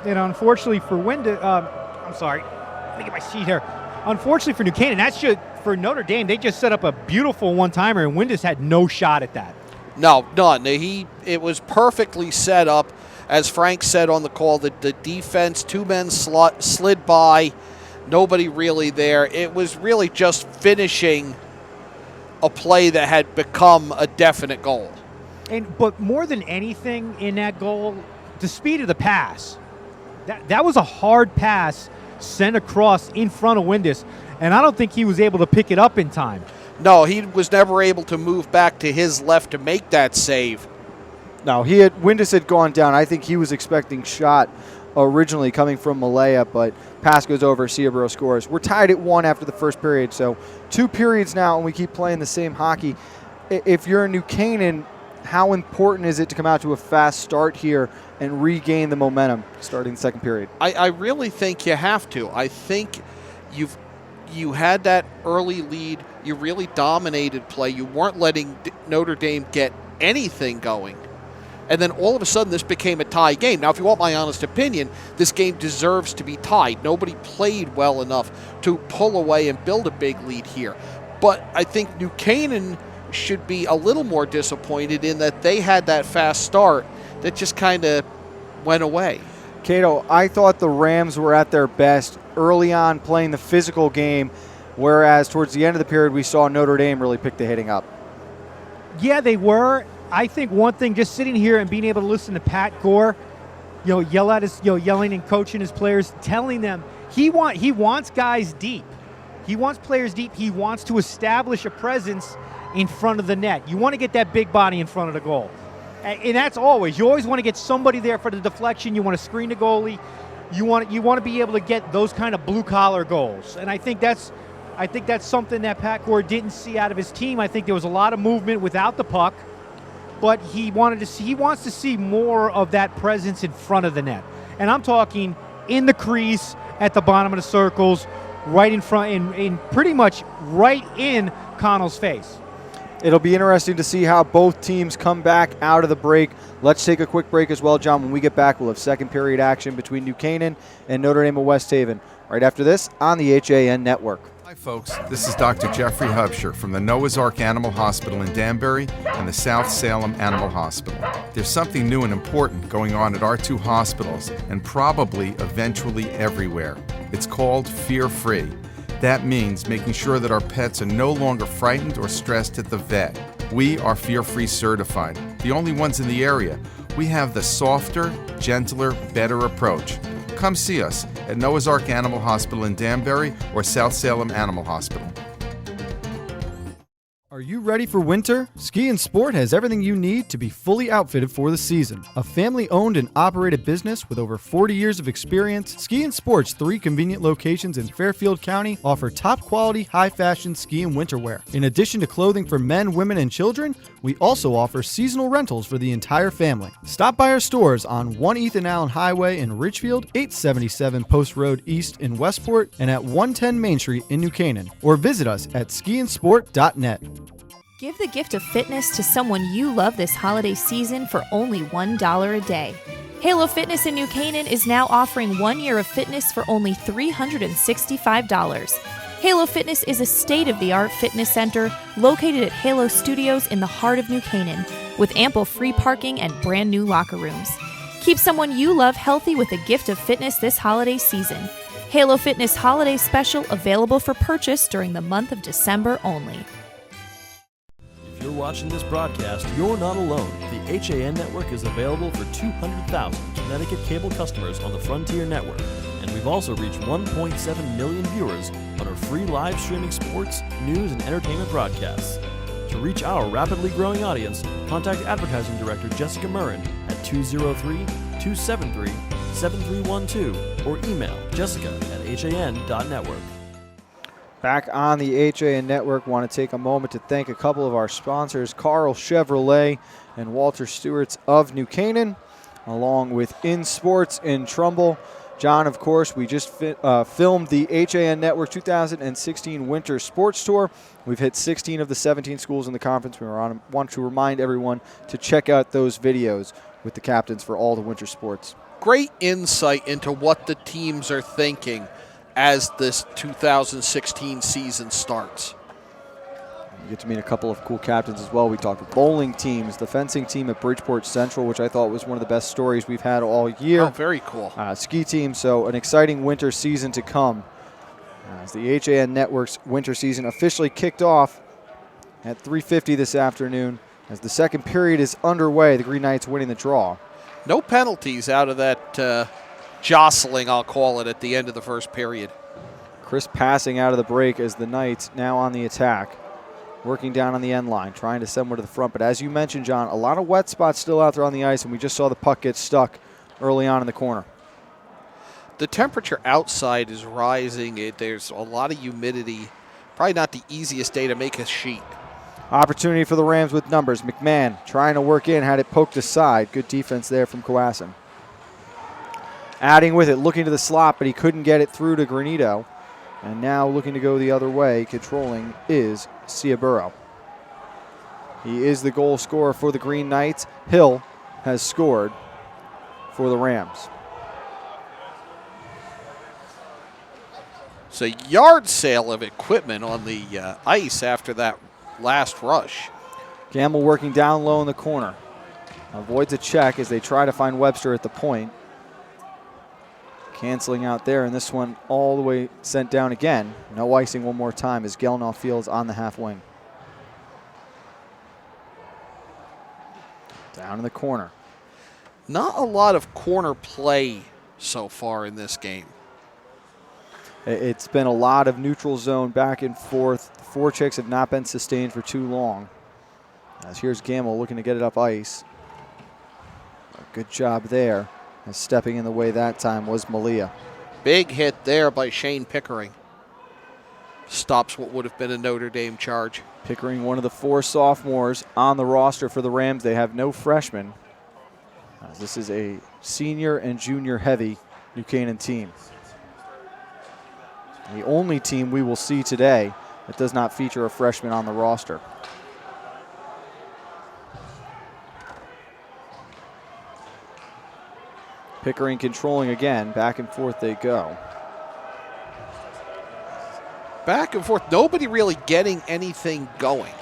I'm sorry. Let me get my sheet here. Unfortunately for New Canaan, for Notre Dame, they just set up a beautiful one-timer, and Windus had no shot at that. No, none. It was perfectly set up. As Frank said on the call, the defense, two men slid by, nobody really there. It was really just finishing a play that had become a definite goal. But more than anything in that goal, the speed of the pass. That was a hard pass sent across in front of Windus, and I don't think he was able to pick it up in time. No, he was never able to move back to his left to make that save. No, Windus had gone down. I think he was expecting shot originally coming from Malaya, but pass goes over, Seaborough scores. We're tied at 1 after the first period, so 2 periods now, and we keep playing the same hockey. If you're in New Canaan, how important is it to come out to a fast start here and regain the momentum starting the second period? I really think you have to. I think you had that early lead. You really dominated play. You weren't letting Notre Dame get anything going. And then all of a sudden, this became a tie game. Now, if you want my honest opinion, this game deserves to be tied. Nobody played well enough to pull away and build a big lead here. But I think New Canaan should be a little more disappointed in that they had that fast start that just kind of went away. Cato, I thought the Rams were at their best early on playing the physical game, whereas towards the end of the period, we saw Notre Dame really pick the hitting up. Yeah, they were. I think one thing, just sitting here and being able to listen to Pat Gore, yell at his, yelling and coaching his players, telling them he wants guys deep. He wants players deep. He wants to establish a presence in front of the net. You want to get that big body in front of the goal. And that's always. You always want to get somebody there for the deflection. You want to screen the goalie. You want to be able to get those kind of blue-collar goals. And I think that's something that Pat Gore didn't see out of his team. I think there was a lot of movement without the puck. But he wants to see more of that presence in front of the net. And I'm talking in the crease, at the bottom of the circles, right in front, in pretty much right in Connell's face. It'll be interesting to see how both teams come back out of the break. Let's take a quick break as well, John. When we get back, we'll have second period action between New Canaan and Notre Dame of West Haven. Right after this on the HAN Network. Hi folks, this is Dr. Jeffrey Hubscher from the Noah's Ark Animal Hospital in Danbury and the South Salem Animal Hospital. There's something new and important going on at our two hospitals and probably eventually everywhere. It's called Fear Free. That means making sure that our pets are no longer frightened or stressed at the vet. We are Fear Free certified, the only ones in the area. We have the softer, gentler, better approach. Come see us at Noah's Ark Animal Hospital in Danbury or South Salem Animal Hospital. Are you ready for winter? Ski and Sport has everything you need to be fully outfitted for the season. A family-owned and operated business with over 40 years of experience, Ski and Sport's 3 convenient locations in Fairfield County offer top-quality, high-fashion ski and winter wear. In addition to clothing for men, women, and children, we also offer seasonal rentals for the entire family. Stop by our stores on 1 Ethan Allen Highway in Ridgefield, 877 Post Road East in Westport, and at 110 Main Street in New Canaan, or visit us at skiandsport.net. Give the gift of fitness to someone you love this holiday season for only $1 a day. Halo Fitness in New Canaan is now offering 1 year of fitness for only $365. Halo Fitness is a state-of-the-art fitness center located at Halo Studios in the heart of New Canaan, with ample free parking and brand new locker rooms. Keep someone you love healthy with a gift of fitness this holiday season. Halo Fitness Holiday Special available for purchase during the month of December only. If you're watching this broadcast, you're not alone. The HAN Network is available for 200,000 Connecticut cable customers on the Frontier Network, and we've also reached 1.7 million viewers on our free live streaming sports, news, and entertainment broadcasts. To reach our rapidly growing audience, contact Advertising Director Jessica Murrin at 203-273-7312 or email jessica@han.network. Back on the HAN Network, want to take a moment to thank a couple of our sponsors, Carl Chevrolet and Walter Stewart's of New Canaan, along with In Sports in Trumbull. John, of course, we just filmed the HAN Network 2016 Winter Sports Tour. We've hit 16 of the 17 schools in the conference. We want to remind everyone to check out those videos with the captains for all the winter sports. Great insight into what the teams are thinking as this 2016 season starts. You get to meet a couple of cool captains as well. We talked with bowling teams, the fencing team at Bridgeport Central, which I thought was one of the best stories we've had all year. Oh, very cool. Ski team, so an exciting winter season to come. As the HAN Network's winter season officially kicked off at 3:50 this afternoon. As the second period is underway, the Green Knights winning the draw. No penalties out of that jostling, I'll call it, at the end of the first period. Crisp passing out of the break as the Knights now on the attack. Working down on the end line, trying to send one to the front. But as you mentioned, John, a lot of wet spots still out there on the ice, and we just saw the puck get stuck early on in the corner. The temperature outside is rising. There's a lot of humidity. Probably not the easiest day to make a sheet. Opportunity for the Rams with numbers. McMahon trying to work in, had it poked aside. Good defense there from Coassin. Adding with it, looking to the slot, but he couldn't get it through to Granito. And now looking to go the other way, controlling, is Ciaburo. He is the goal scorer for the Green Knights. Hill has scored for the Rams. It's a yard sale of equipment on the ice after that last rush. Gamble working down low in the corner. Avoids a check as they try to find Webster at the point. Canceling out there, and this one all the way sent down again. No icing one more time as Gelnoff fields on the half wing. Down in the corner. Not a lot of corner play so far in this game. It's been a lot of neutral zone back and forth. Forechecks have not been sustained for too long. As here's Gamble looking to get it up ice. A good job there. And stepping in the way that time was Malia. Big hit there by Shane Pickering. Stops what would have been a Notre Dame charge. Pickering, one of the 4 sophomores on the roster for the Rams. They have no freshmen. This is a senior and junior heavy New Canaan team. The only team we will see today that does not feature a freshman on the roster. Pickering controlling again. Back and forth they go. Back and forth. Nobody really getting anything going.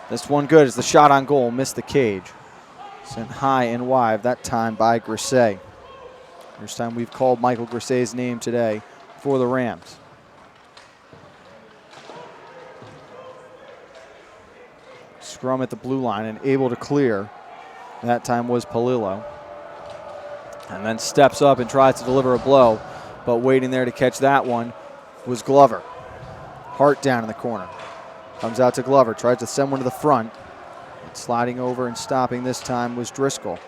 This one good as the shot on goal missed the cage. Sent high and wide, that time by Grisey. First time we've called Michael Grisey's name today for the Rams. Scrum at the blue line and able to clear. That time was Palillo. And then steps up and tries to deliver a blow, but waiting there to catch that one was Glover. Hart down in the corner. Comes out to Glover, tries to send one to the front. Sliding over and stopping this time was Driscoll.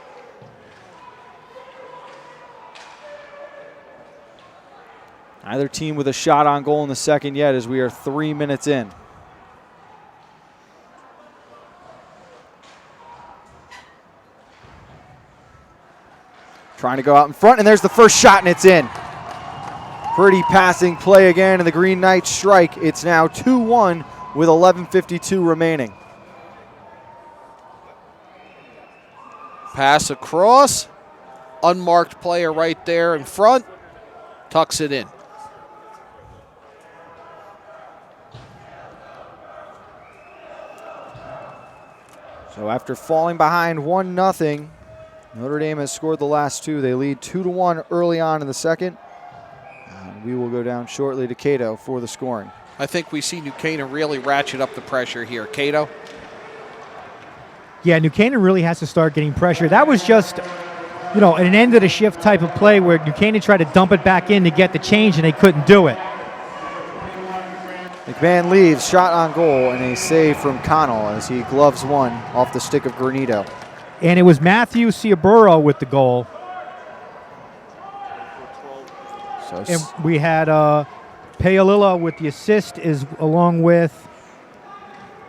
Neither team with a shot on goal in the second yet as we are 3 minutes in. Trying to go out in front, and there's the first shot, and it's in. Pretty passing play again, and the Green Knights strike. It's now 2-1 with 11:52 remaining. Pass across. Unmarked player right there in front. Tucks it in. So after falling behind 1-0, Notre Dame has scored the last 2. They lead 2-1 early on in the second. And we will go down shortly to Cato for the scoring. I think we see New Canaan really ratchet up the pressure here. Cato? Yeah, New Canaan really has to start getting pressure. That was just, an end of the shift type of play where New Canaan tried to dump it back in to get the change, and they couldn't do it. McMahon leaves, shot on goal, and a save from Connell as he gloves one off the stick of Granito. And it was Matthew Ciaburo with the goal. And we had Paolilla with the assist, along with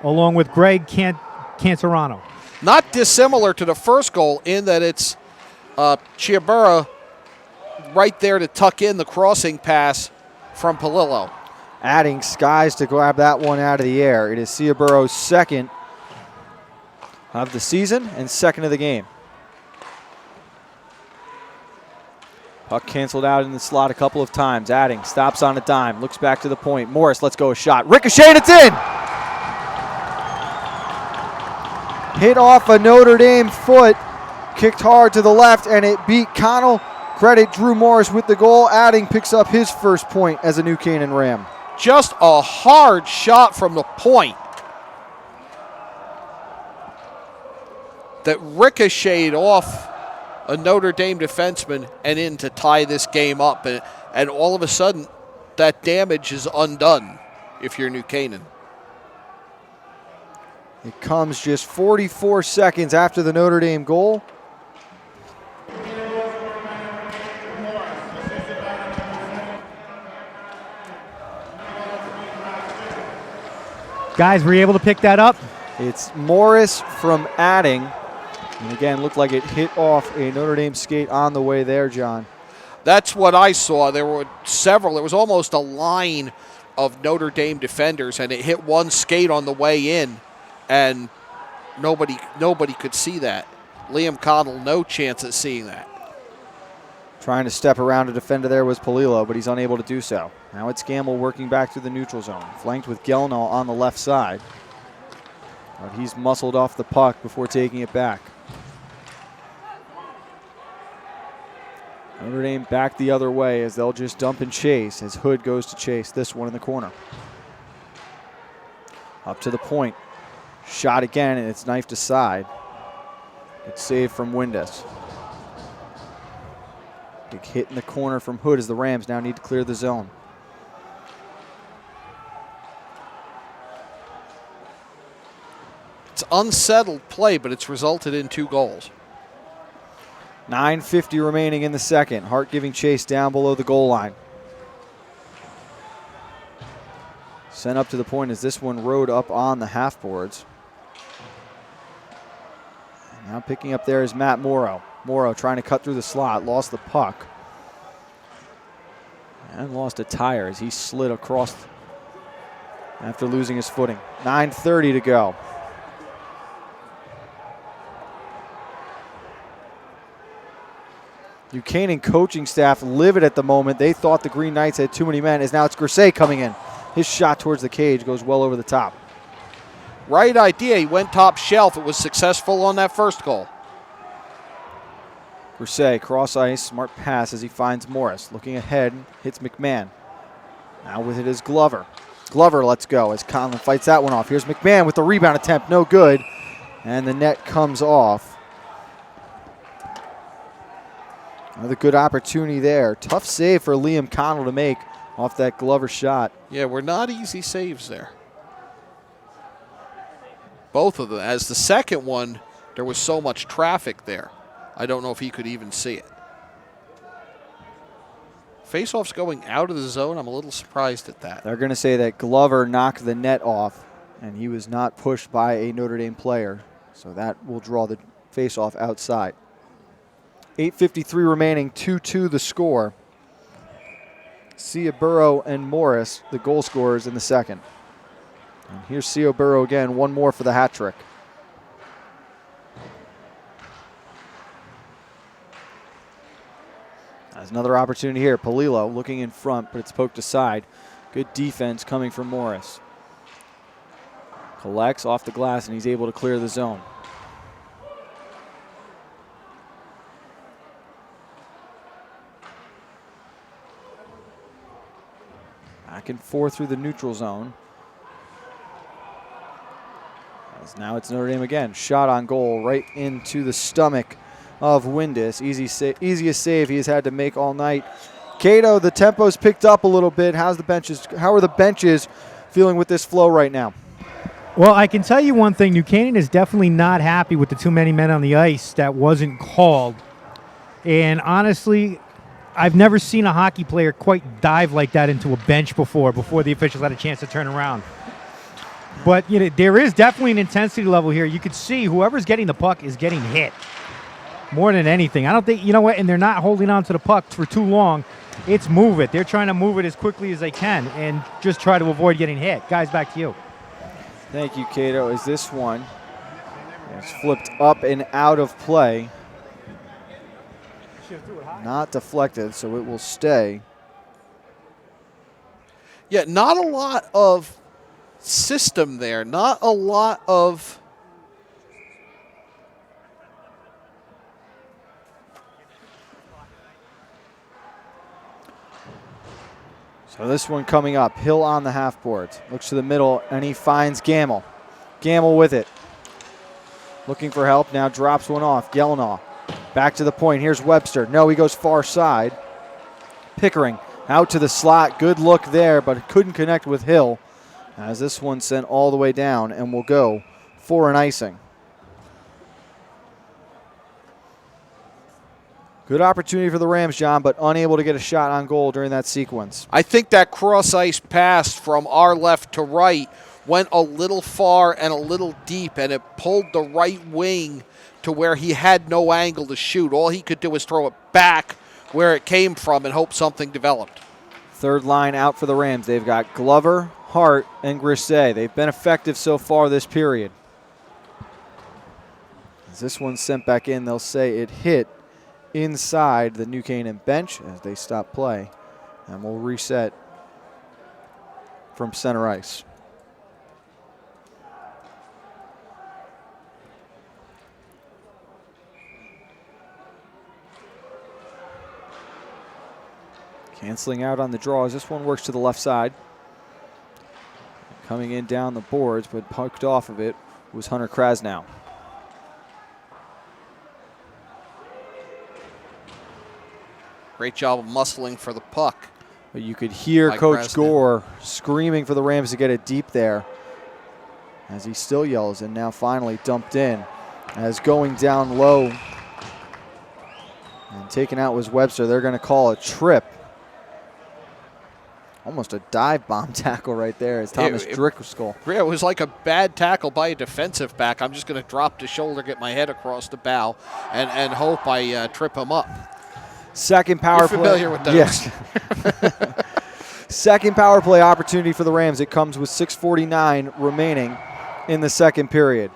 Greg Cantorano. Not dissimilar to the first goal in that it's Ciaburo right there to tuck in the crossing pass from Palillo. Adding skies to grab that one out of the air. It is Ciaburo's second of the season and second of the game. Puck canceled out in the slot a couple of times. Adding, stops on a dime, looks back to the point. Morris lets go a shot. Ricochet, and it's in! Hit off a Notre Dame foot, kicked hard to the left, and it beat Connell. Credit Drew Morris with the goal. Adding picks up his first point as a New Canaan Ram. Just a hard shot from the point that ricocheted off a Notre Dame defenseman and in to tie this game up. And all of a sudden, that damage is undone if you're New Canaan. It comes just 44 seconds after the Notre Dame goal. Guys, were you able to pick that up? It's Morris from Adding. And again, looked like it hit off a Notre Dame skate on the way there, John. That's what I saw. There were several. It was almost a line of Notre Dame defenders, and it hit one skate on the way in, and nobody could see that. Liam Connell, no chance at seeing that. Trying to step around a defender there was Polillo, but he's unable to do so. Now it's Gamble working back through the neutral zone, flanked with Gelnall on the left side. But he's muscled off the puck before taking it back. Notre Dame back the other way as they'll just dump and chase as Hood goes to chase this one in the corner. Up to the point. Shot again, and it's knifed aside. It's saved from Windus. Big hit in the corner from Hood as the Rams now need to clear the zone. It's unsettled play, but it's resulted in 2 goals. 9:50 remaining in the second. Hart giving chase down below the goal line. Sent up to the point as this one rode up on the half boards. And now picking up there is Matt Morrow. Morrow trying to cut through the slot, lost the puck. And lost a tire as he slid across after losing his footing. 9:30 to go. Buchanan coaching staff livid at the moment. They thought the Green Knights had too many men, as now it's Grisey coming in. His shot towards the cage goes well over the top. Right idea. He went top shelf. It was successful on that first goal. Grisey, cross ice, smart pass as he finds Morris. Looking ahead, hits McMahon. Now with it is Glover. Glover lets go as Conlon fights that one off. Here's McMahon with the rebound attempt, no good. And the net comes off. Another good opportunity there. Tough save for Liam Connell to make off that Glover shot. Yeah, were not easy saves there. Both of them. As the second one, there was so much traffic there. I don't know if he could even see it. Faceoff's going out of the zone. I'm a little surprised at that. They're going to say that Glover knocked the net off, and he was not pushed by a Notre Dame player. So that will draw the faceoff outside. 8:53 remaining, 2-2 the score. Burrow and Morris, the goal scorers in the second. And here's Burrow again, one more for the hat trick. There's another opportunity here. Polillo looking in front, but it's poked aside. Good defense coming from Morris. Collects off the glass, and he's able to clear the zone. Back and forth through the neutral zone. As now it's Notre Dame again. Shot on goal right into the stomach of Windus. Easiest save he has had to make all night. Cato, the tempo's picked up a little bit. How are the benches feeling with this flow right now? Well, I can tell you one thing. New Canaan is definitely not happy with the too many men on the ice that wasn't called. And honestly, I've never seen a hockey player quite dive like that into a bench before the officials had a chance to turn around. But there is definitely an intensity level here. You could see whoever's getting the puck is getting hit more than anything. I don't think, and they're not holding on to the puck for too long. It's move it. They're trying to move it as quickly as they can and just try to avoid getting hit. Guys, back to you. Thank you, Cato. As this one is flipped up and out of play. Not deflected, so it will stay. Yeah, not a lot of system there. Not a lot of... So this one coming up. Hill on the half boards. Looks to the middle, and he finds Gamble. Gamble with it. Looking for help. Now drops one off. Gelnaw. Back to the point. Here's Webster. No, he goes far side. Pickering out to the slot. Good look there, but couldn't connect with Hill. As this one sent all the way down and will go for an icing. Good opportunity for the Rams, John, but unable to get a shot on goal during that sequence. I think that cross-ice pass from our left to right went a little far and a little deep, and it pulled the right wing to where he had no angle to shoot. All he could do was throw it back where it came from and hope something developed. Third line out for the Rams. They've got Glover, Hart, and Grisset. They've been effective so far this period. As this one's sent back in, they'll say it hit inside the New Canaan bench as they stop play. And we'll reset from center ice. Canceling out on the draw as this one works to the left side. Coming in down the boards, but poked off of it was Hunter Krasnow. Great job of muscling for the puck. But you could hear Coach Gore screaming for the Rams to get it deep there as he still yells, and now finally dumped in. As going down low and taken out was Webster. They're going to call a trip. Almost a dive bomb tackle right there as Thomas Driscoll. Yeah, it was like a bad tackle by a defensive back. I'm just going to drop the shoulder, get my head across the bow, and hope I trip him up. Second power play. You're familiar with those. Yes. Second power play opportunity for the Rams. It comes with 6:49 remaining in the second period.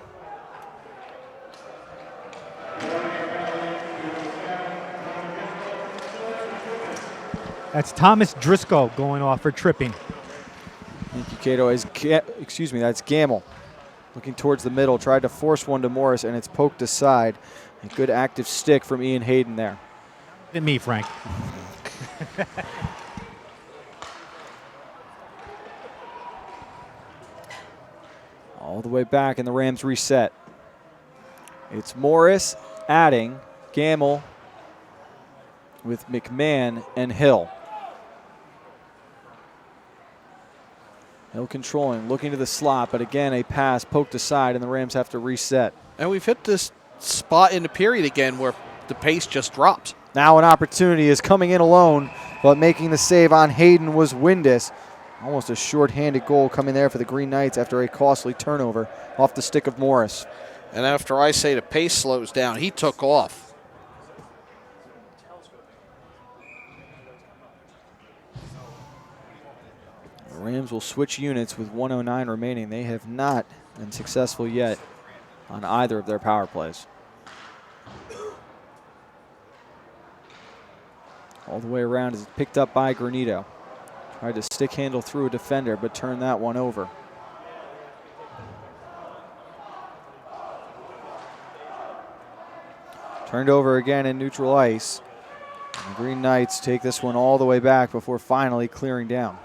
That's Thomas Driscoll going off for tripping. Thank you, Cato. That's Gamble. Looking towards the middle, tried to force one to Morris, and it's poked aside. A good active stick from Ian Hayden there. Than me, Frank. All the way back, and the Rams reset. It's Morris adding Gamble with McMahon and Hill. Hill controlling, looking to the slot, but again a pass poked aside, and the Rams have to reset. And we've hit this spot in the period again where the pace just drops. Now an opportunity is coming in alone, but making the save on Hayden was Windus. Almost a short-handed goal coming there for the Green Knights after a costly turnover off the stick of Morris. And after I say the pace slows down, he took off. The Rams will switch units with 1:09 remaining. They have not been successful yet on either of their power plays. All the way around is picked up by Granito. Tried to stick handle through a defender, but turned that one over. Turned over again in neutral ice. And the Green Knights take this one all the way back before finally clearing down.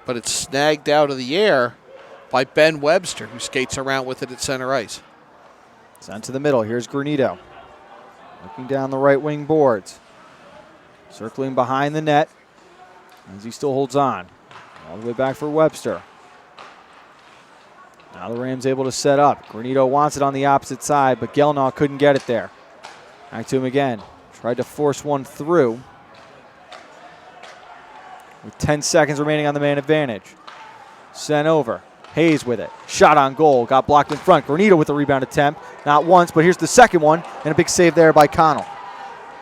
But it's snagged out of the air by Ben Webster, who skates around with it at center ice. Sent to the middle. Here's Granito. Looking down the right wing boards. Circling behind the net as he still holds on. All the way back for Webster. Now the Rams able to set up. Granito wants it on the opposite side, but Gelnaw couldn't get it there. Back to him again. Tried to force one through. With 10 seconds remaining on the man advantage. Sent over. Hayes with it. Shot on goal. Got blocked in front. Granito with the rebound attempt. Not once, but here's the second one. And a big save there by Connell.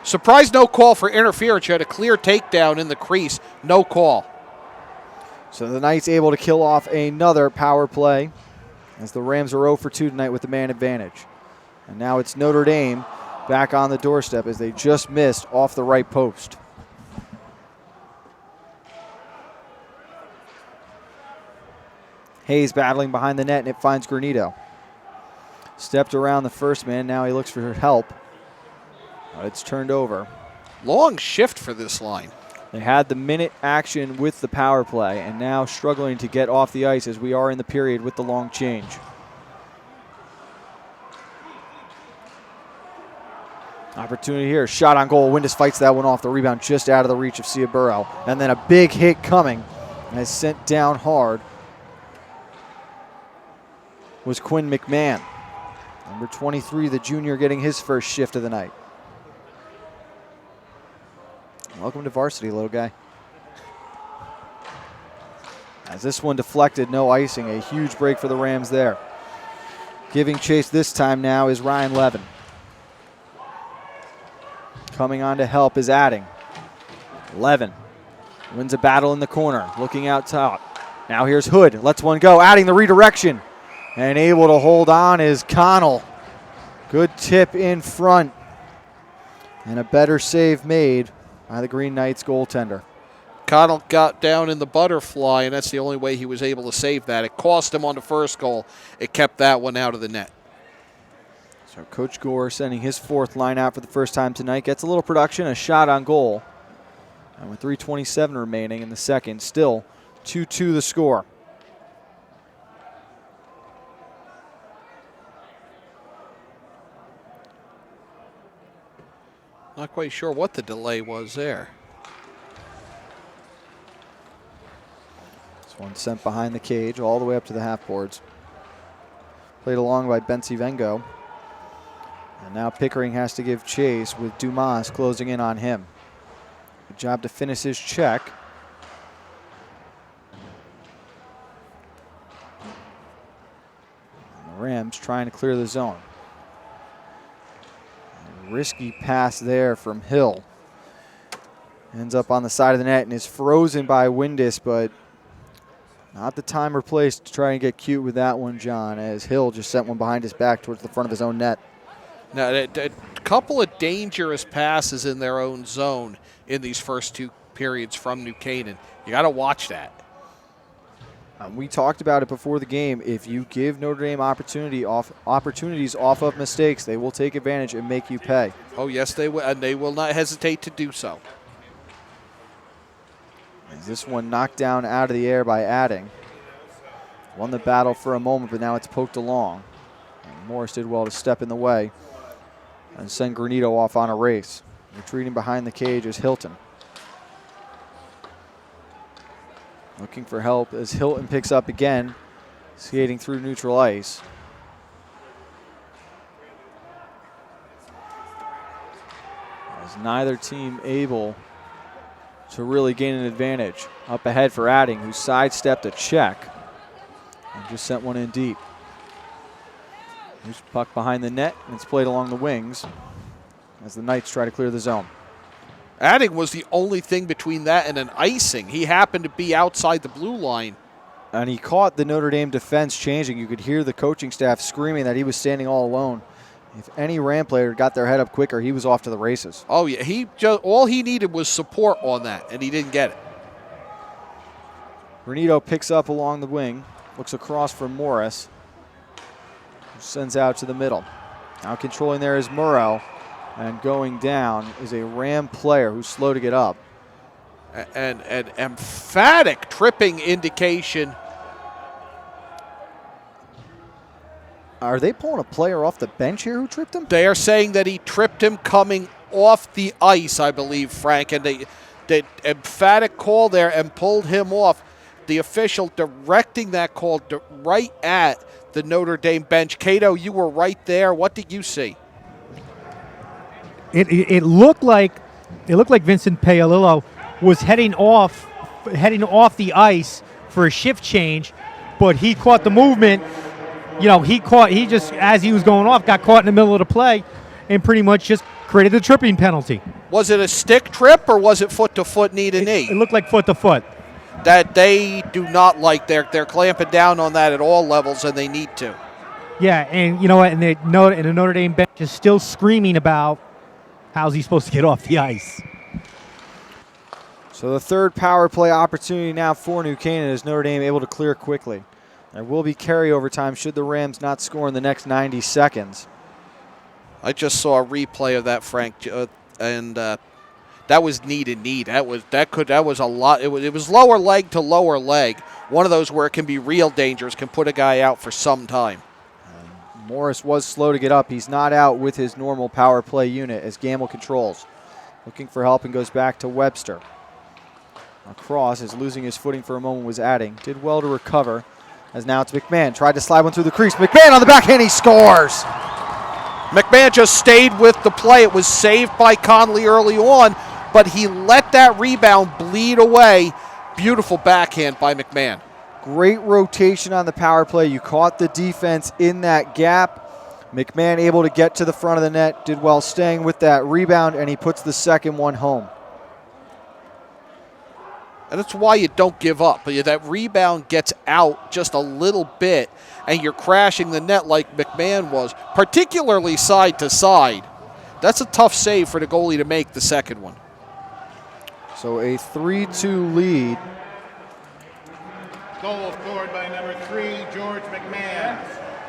Surprised no call for interference. You had a clear takedown in the crease. No call. So the Knights able to kill off another power play as the Rams are 0 for 2 tonight with the man advantage. And now it's Notre Dame back on the doorstep as they just missed off the right post. Hayes battling behind the net, and it finds Granito. Stepped around the first man. Now he looks for help. But it's turned over. Long shift for this line. They had the minute action with the power play, and now struggling to get off the ice as we are in the period with the long change. Opportunity here. Shot on goal. Windus fights that one off. The rebound just out of the reach of Ciaburo. And then a big hit coming as sent down hard was Quinn McMahon. Number 23, the junior, getting his first shift of the night. Welcome to varsity, little guy. As this one deflected, no icing. A huge break for the Rams there. Giving chase this time now is Ryan Levin. Coming on to help is Adding. 11. Wins a battle in the corner. Looking out top. Now here's Hood. Lets one go. Adding the redirection. And able to hold on is Connell. Good tip in front. And a better save made by the Green Knights goaltender. Connell got down in the butterfly, and that's the only way he was able to save that. It cost him on the first goal. It kept that one out of the net. So Coach Gore sending his fourth line out for the first time tonight. Gets a little production, a shot on goal. And with 3:27 remaining in the second, still 2-2 the score. Not quite sure what the delay was there. This one sent behind the cage all the way up to the half boards. Played along by Bensivengo. And now Pickering has to give chase with Dumas closing in on him. Good job to finish his check. And the Rams trying to clear the zone. A risky pass there from Hill. Ends up on the side of the net and is frozen by Windus, but not the time or place to try and get cute with that one, John, as Hill just sent one behind his back towards the front of his own net. Now, a couple of dangerous passes in their own zone in these first two periods from New Canaan. You got to watch that. We talked about it before the game. If you give Notre Dame opportunities off of mistakes, they will take advantage and make you pay. Oh, yes, they will, and they will not hesitate to do so. Is this one knocked down out of the air by Adding? Won the battle for a moment, but now it's poked along. And Morris did well to step in the way and send Granito off on a race. Retreating behind the cage is Hilton. Looking for help as Hilton picks up again, skating through neutral ice. As neither team able to really gain an advantage. Up ahead for Adding, who sidestepped a check and just sent one in deep. Loose puck behind the net, and it's played along the wings as the Knights try to clear the zone. Adding was the only thing between that and an icing. He happened to be outside the blue line. And he caught the Notre Dame defense changing. You could hear the coaching staff screaming that he was standing all alone. If any Ram player got their head up quicker, he was off to the races. Oh, yeah. All he needed was support on that, and he didn't get it. Granito picks up along the wing, looks across for Morris, who sends out to the middle. Now controlling there is Murrow, and going down is a Ram player who's slow to get up. An emphatic tripping indication. Are they pulling a player off the bench here who tripped him? They are saying that he tripped him coming off the ice, I believe, Frank, and they emphatic call there and pulled him off. The official directing that call right at the Notre Dame bench. Cato, you were right there. What did you see? It looked like Vincent Paolillo was heading off the ice for a shift change, but he caught the movement. He just, as he was going off, got caught in the middle of the play and pretty much just created the tripping penalty. Was it a stick trip or was it foot to foot, knee to knee? It looked like foot to foot. That they do not like. They're clamping down on that at all levels, and they need to. Yeah, and you know what? And the Notre Dame bench is still screaming about how's he supposed to get off the ice. So the third power play opportunity now for New Canaan is Notre Dame able to clear quickly. There will be carryover time should the Rams not score in the next 90 seconds. I just saw a replay of that, Frank, and that was knee to knee. That was a lot. It was lower leg to lower leg. One of those where it can be real dangerous, can put a guy out for some time. Morris was slow to get up. He's not out with his normal power play unit as Gamble controls. Looking for help and goes back to Webster. Across, is losing his footing for a moment, was Adding. Did well to recover. As now it's McMahon. Tried to slide one through the crease. McMahon on the backhand. He scores. McMahon just stayed with the play. It was saved by Conley early on, but he let that rebound bleed away. Beautiful backhand by McMahon. Great rotation on the power play. You caught the defense in that gap. McMahon able to get to the front of the net, did well staying with that rebound, and he puts the second one home. And that's why you don't give up. That rebound gets out just a little bit, and you're crashing the net like McMahon was, particularly side to side. That's a tough save for the goalie to make the second one. So a 3-2 lead. Goal scored by number 3, George McMahon.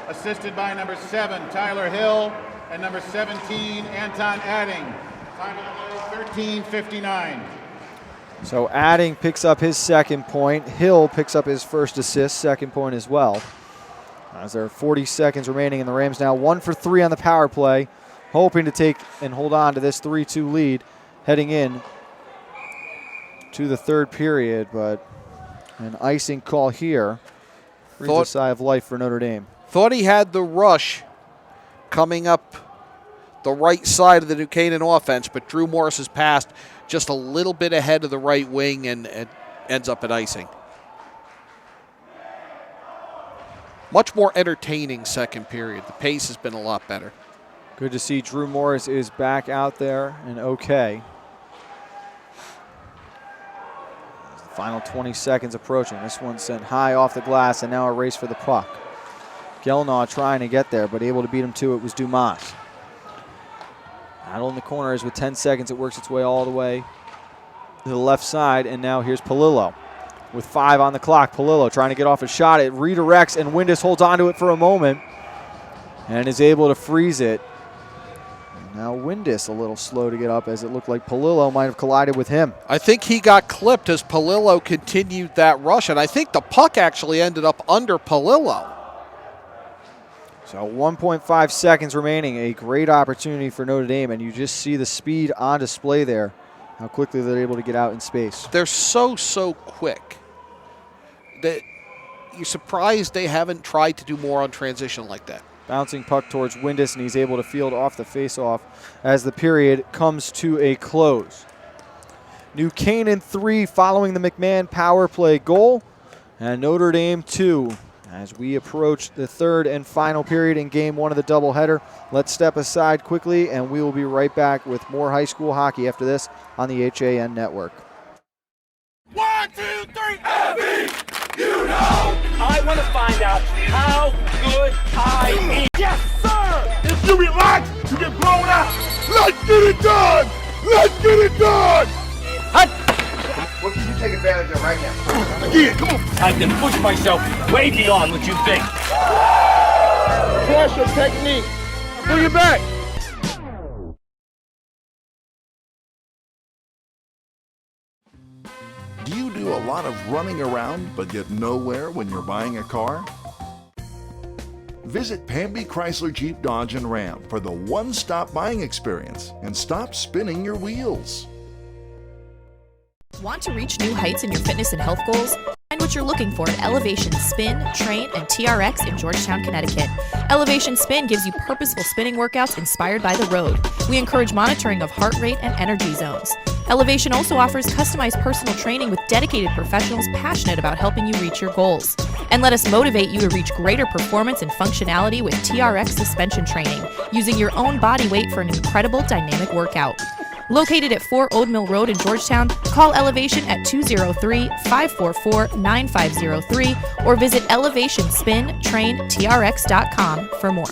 Assisted by number 7, Tyler Hill, and number 17, Anton Adding. Final goal, 13:59. So Adding picks up his second point. Hill picks up his first assist, second point as well. As there are 40 seconds remaining, and the Rams now 1 for 3 on the power play, hoping to take and hold on to this 3-2 lead heading in to the third period, but an icing call here breathes a sigh of life for Notre Dame. Thought he had the rush coming up the right side of the New Canaan offense, but Drew Morris has passed just a little bit ahead of the right wing and ends up at icing. Much more entertaining second period. The pace has been a lot better. Good to see Drew Morris is back out there and okay. Final 20 seconds approaching. This one sent high off the glass, and now a race for the puck. Gelnaw trying to get there, but able to beat him to it was Dumas. Out on the corner is with 10 seconds. It works its way all the way to the left side, and now here's Palillo. With 5 on the clock, Palillo trying to get off a shot. It redirects, and Windus holds onto it for a moment and is able to freeze it. Now Windus a little slow to get up, as it looked like Palillo might have collided with him. I think he got clipped as Palillo continued that rush, and I think the puck actually ended up under Palillo. So 1.5 seconds remaining, a great opportunity for Notre Dame, and you just see the speed on display there, how quickly they're able to get out in space. They're so quick that you're surprised they haven't tried to do more on transition like that. Bouncing puck towards Windus, and he's able to field off the faceoff as the period comes to a close. New Canaan 3 following the McMahon power play goal, and Notre Dame 2 as we approach the third and final period in game 1 of the doubleheader. Let's step aside quickly, and we will be right back with more high school hockey after this on the HAN Network. 1, 2, 3, Abby! You know! I want to find out how good I am. Yes, sir! If you relax, you get blown out. Let's get it done! Let's get it done! What can you take advantage of right now? Again, come on! I can push myself way beyond what you think. Pressure technique. Bring it back. Do you do a lot of running around but get nowhere when you're buying a car? Visit Pamby Chrysler Jeep Dodge and Ram for the one-stop buying experience and stop spinning your wheels. Want to reach new heights in your fitness and health goals? Find what you're looking for at Elevation Spin, Train, and TRX in Georgetown, Connecticut. Elevation Spin gives you purposeful spinning workouts inspired by the road. We encourage monitoring of heart rate and energy zones. Elevation also offers customized personal training with dedicated professionals passionate about helping you reach your goals. And let us motivate you to reach greater performance and functionality with TRX suspension training, using your own body weight for an incredible dynamic workout. Located at 4 Old Mill Road in Georgetown, call Elevation at 203-544-9503 or visit elevationspintraintrx.com for more.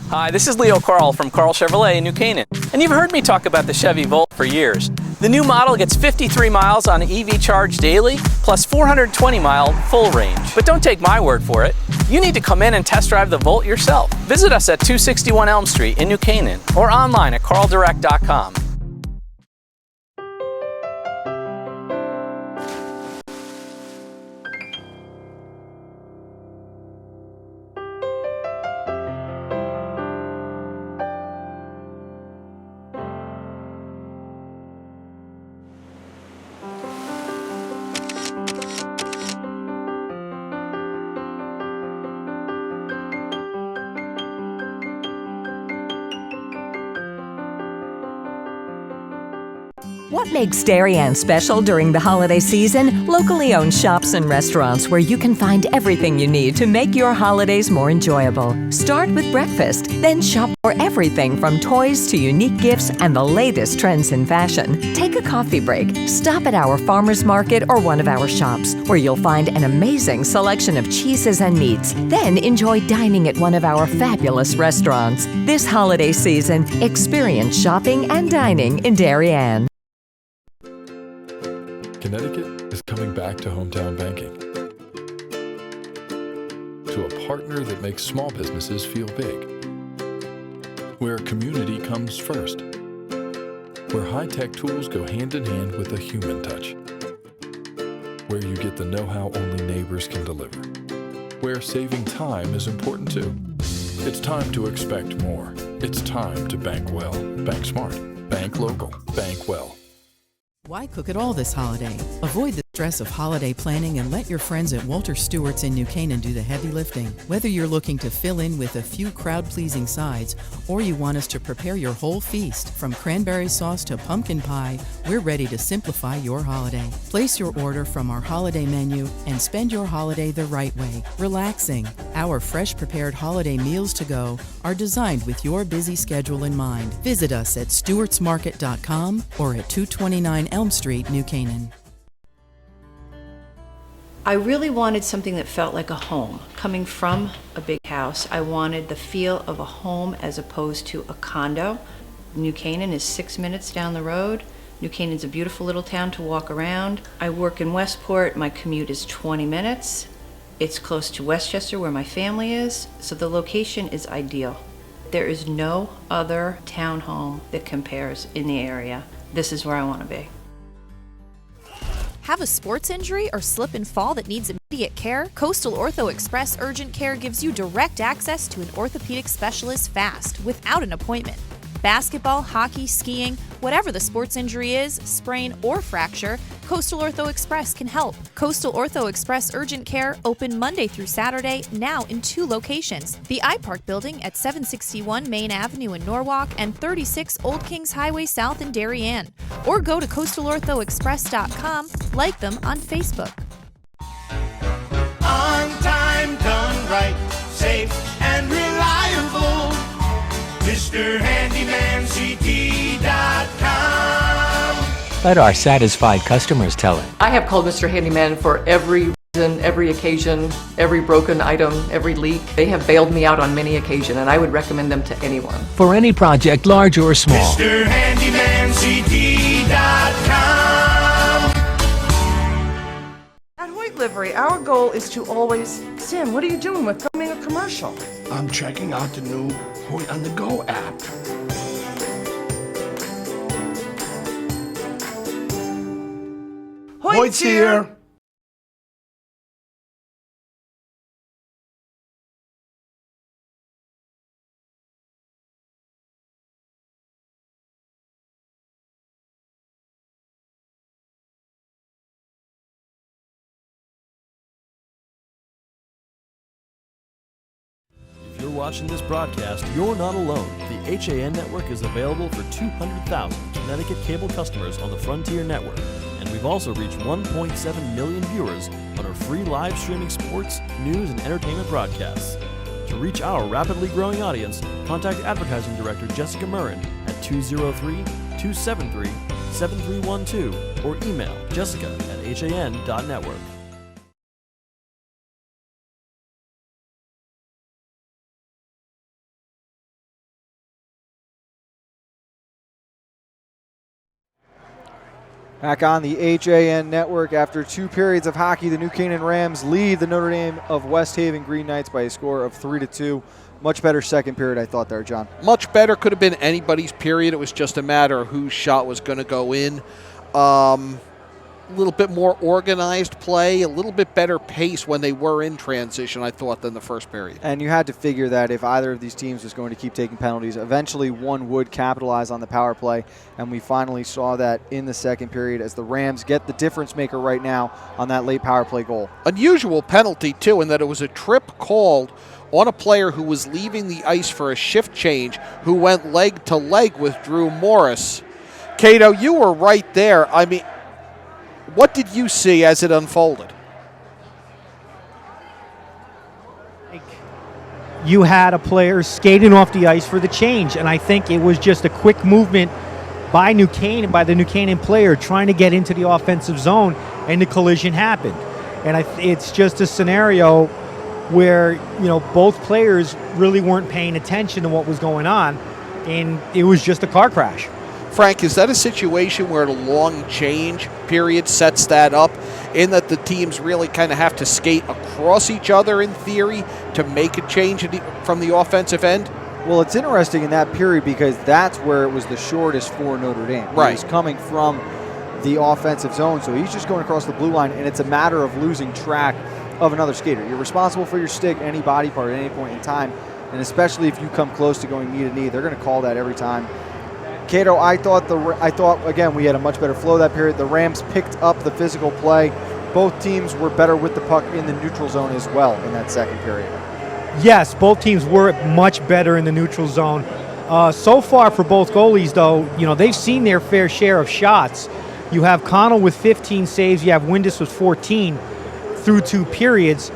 Hi, this is Leo Carl from Carl Chevrolet in New Canaan, and you've heard me talk about the Chevy Volt for years. The new model gets 53 miles on EV charge daily, plus 420-mile full range. But don't take my word for it. You need to come in and test drive the Volt yourself. Visit us at 261 Elm Street in New Canaan or online at carldirect.com. What makes Darien special during the holiday season? Locally owned shops and restaurants where you can find everything you need to make your holidays more enjoyable. Start with breakfast, then shop for everything from toys to unique gifts and the latest trends in fashion. Take a coffee break. Stop at our farmers market or one of our shops, where you'll find an amazing selection of cheeses and meats. Then enjoy dining at one of our fabulous restaurants. This holiday season, experience shopping and dining in Darien. Connecticut is coming back to hometown banking. To a partner that makes small businesses feel big. Where community comes first. Where high-tech tools go hand in hand with a human touch. Where you get the know-how only neighbors can deliver. Where saving time is important too. It's time to expect more. It's time to bank well. Bank smart. Bank local. Bank well. Why cook it all this holiday? Avoid the stress of holiday planning and let your friends at Walter Stewart's in New Canaan do the heavy lifting. Whether you're looking to fill in with a few crowd-pleasing sides or you want us to prepare your whole feast, from cranberry sauce to pumpkin pie, we're ready to simplify your holiday. Place your order from our holiday menu and spend your holiday the right way, relaxing. Our fresh prepared holiday meals to go are designed with your busy schedule in mind. Visit us at stewartsmarket.com or at 229 Elm Street, New Canaan. I really wanted something that felt like a home. Coming from a big house, I wanted the feel of a home as opposed to a condo. New Canaan is 6 minutes down the road. New Canaan's a beautiful little town to walk around. I work in Westport. My commute is 20 minutes. It's close to Westchester, where my family is, so the location is ideal. There is no other townhome that compares in the area. This is where I want to be. Have a sports injury or slip and fall that needs immediate care? Coastal Ortho Express Urgent Care gives you direct access to an orthopedic specialist fast, without an appointment. Basketball, hockey, skiing, whatever the sports injury is, sprain or fracture, Coastal Ortho Express can help. Coastal Ortho Express Urgent Care, open Monday through Saturday, now in 2 locations. The iPark building at 761 Main Avenue in Norwalk and 36 Old Kings Highway South in Darien. Or go to coastalorthoexpress.com, like them on Facebook. On time, done right, safe and reliable. MrHandymanCT.com. Let our satisfied customers tell it. I have called Mr. Handyman for every reason, every occasion, every broken item, every leak. They have bailed me out on many occasions, and I would recommend them to anyone. For any project, large or small. MrHandymanCT.com. At Hoyt Livery, our goal is to always... Sim, what are you doing? We're filming a commercial. I'm checking out the new Hoyt on the Go app. Hoyt's here! If you're watching this broadcast, you're not alone. The HAN network is available for 200,000 Connecticut cable customers on the Frontier network, and we've also reached 1.7 million viewers on our free live streaming sports, news, and entertainment broadcasts. To reach our rapidly growing audience, contact Advertising Director Jessica Murrin at 203-273-7312 or email jessica@han.network. Back on the HAN network, after 2 periods of hockey, the New Canaan Rams lead the Notre Dame of West Haven Green Knights by a score of 3-2. Much better second period, I thought there, John. Much better. Could have been anybody's period. It was just a matter of whose shot was going to go in. A little bit more organized play, a little bit better pace when they were in transition, I thought, than the first period. And you had to figure that if either of these teams was going to keep taking penalties, eventually one would capitalize on the power play, and we finally saw that in the second period as the Rams get the difference maker right now on that late power play goal. Unusual penalty, too, in that it was a trip called on a player who was leaving the ice for a shift change, who went leg to leg with Drew Morris. Cato, you were right there. I mean, what did you see as it unfolded? You had a player skating off the ice for the change, and I think it was just a quick movement by New Canaan, by the New Canaan player trying to get into the offensive zone, and the collision happened. And it's just a scenario where, you know, both players really weren't paying attention to what was going on, and it was just a car crash. Frank, is that a situation where the long change period sets that up, in that the teams really kind of have to skate across each other in theory to make a change from the offensive end? Well, it's interesting in that period because that's where it was the shortest for Notre Dame. Right. He was coming from the offensive zone, so he's just going across the blue line, and it's a matter of losing track of another skater. You're responsible for your stick, any body part at any point in time, and especially if you come close to going knee to knee, they're going to call that every time. Cato, I thought again we had a much better flow that period. The Rams picked up the physical play. Both teams were better with the puck in the neutral zone as well in that second period. Yes, both teams were much better in the neutral zone. So far for both goalies, though, you know, they've seen their fair share of shots. You have Connell with 15 saves. You have Windus with 14 through 2 periods.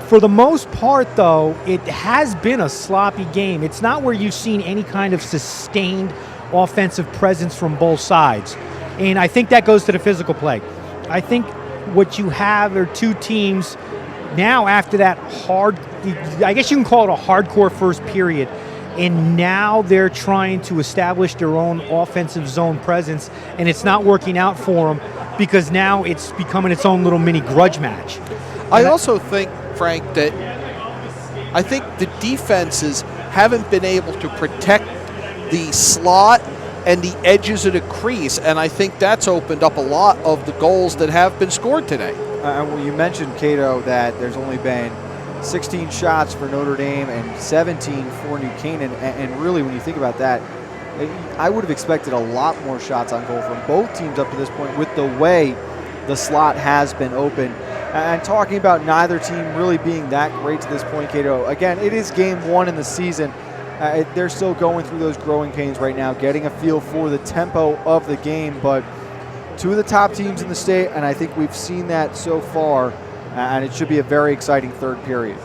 For the most part, though, it has been a sloppy game. It's not where you've seen any kind of sustained offensive presence from both sides. And I think that goes to the physical play. I think what you have are two teams now after that I guess you can call it a hardcore first period, and now they're trying to establish their own offensive zone presence, and it's not working out for them because now it's becoming its own little mini grudge match. I also think, Frank, that I think the defenses haven't been able to protect the slot and the edges of the crease, and I think that's opened up a lot of the goals that have been scored today. Well, you mentioned, Cato, that there's only been 16 shots for Notre Dame and 17 for New Canaan, and really when you think about that, I would have expected a lot more shots on goal from both teams up to this point with the way the slot has been open. And talking about neither team really being that great to this point, Cato, again, it is game 1 in the season. They're still going through those growing pains right now, getting a feel for the tempo of the game, but two of the top teams in the state, and I think we've seen that so far, and it should be a very exciting third period.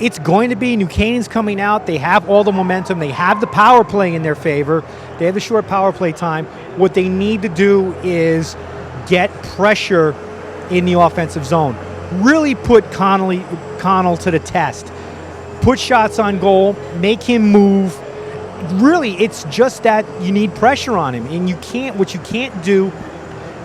It's going to be. New Canaan's coming out. They have all the momentum. They have the power play in their favor. They have the short power play time. What they need to do is get pressure in the offensive zone. Really put Connell to the test. Put shots on goal. Make him move. Really, it's just that you need pressure on him, and what you can't do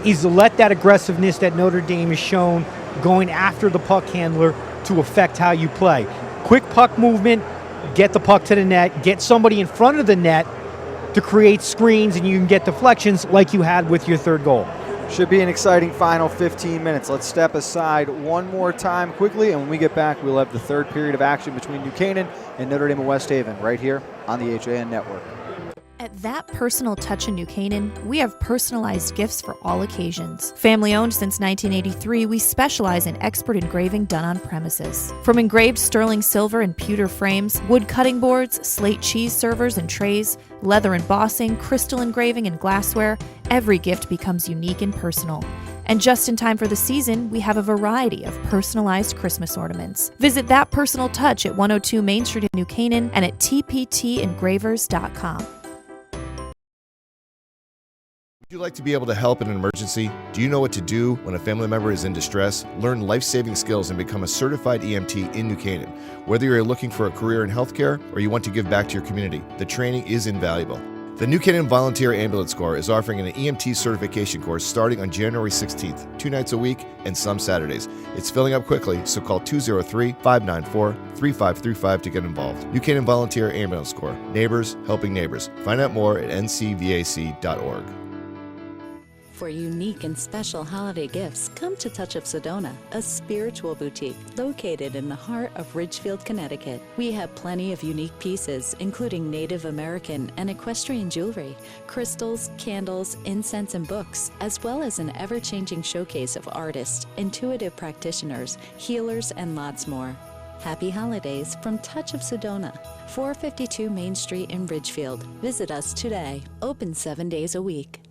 is let that aggressiveness that Notre Dame has shown going after the puck handler to affect how you play. Quick puck movement, get the puck to the net, get somebody in front of the net to create screens, and you can get deflections like you had with your third goal. Should be an exciting final 15 minutes. Let's step aside one more time quickly, and when we get back, we'll have the third period of action between New Canaan and Notre Dame of West Haven right here on the HAN Network. At That Personal Touch in New Canaan, we have personalized gifts for all occasions. Family owned since 1983, we specialize in expert engraving done on premises. From engraved sterling silver and pewter frames, wood cutting boards, slate cheese servers and trays, leather embossing, crystal engraving, and glassware, every gift becomes unique and personal. And just in time for the season, we have a variety of personalized Christmas ornaments. Visit That Personal Touch at 102 Main Street in New Canaan and at tptengravers.com. Would you like to be able to help in an emergency? Do you know what to do when a family member is in distress? Learn life-saving skills and become a certified EMT in New Canaan. Whether you're looking for a career in healthcare or you want to give back to your community, the training is invaluable. The New Canaan Volunteer Ambulance Corps is offering an EMT certification course starting on January 16th, 2 nights a week and some Saturdays. It's filling up quickly, so call 203-594-3535 to get involved. New Canaan Volunteer Ambulance Corps. Neighbors helping neighbors. Find out more at ncvac.org. For unique and special holiday gifts, come to Touch of Sedona, a spiritual boutique located in the heart of Ridgefield, Connecticut. We have plenty of unique pieces, including Native American and equestrian jewelry, crystals, candles, incense, and books, as well as an ever-changing showcase of artists, intuitive practitioners, healers, and lots more. Happy holidays from Touch of Sedona. 452 Main Street in Ridgefield. Visit us today. Open 7 days a week.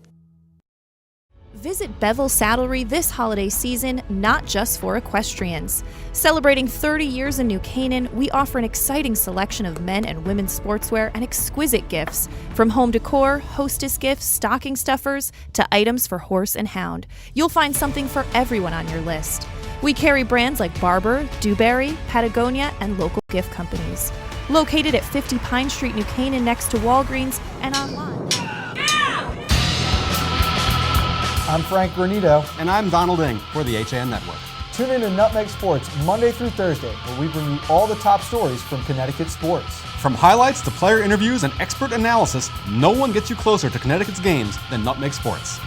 Visit Bevel Saddlery this holiday season, not just for equestrians. Celebrating 30 years in New Canaan, we offer an exciting selection of men and women's sportswear and exquisite gifts, from home decor, hostess gifts, stocking stuffers, to items for horse and hound. You'll find something for everyone on your list. We carry brands like Barber, Dewberry, Patagonia, and local gift companies. Located at 50 Pine Street, New Canaan, next to Walgreens, and online. I'm Frank Granito. And I'm Donald Ing for the HAN Network. Tune in to Nutmeg Sports Monday through Thursday, where we bring you all the top stories from Connecticut sports. From highlights to player interviews and expert analysis, no one gets you closer to Connecticut's games than Nutmeg Sports.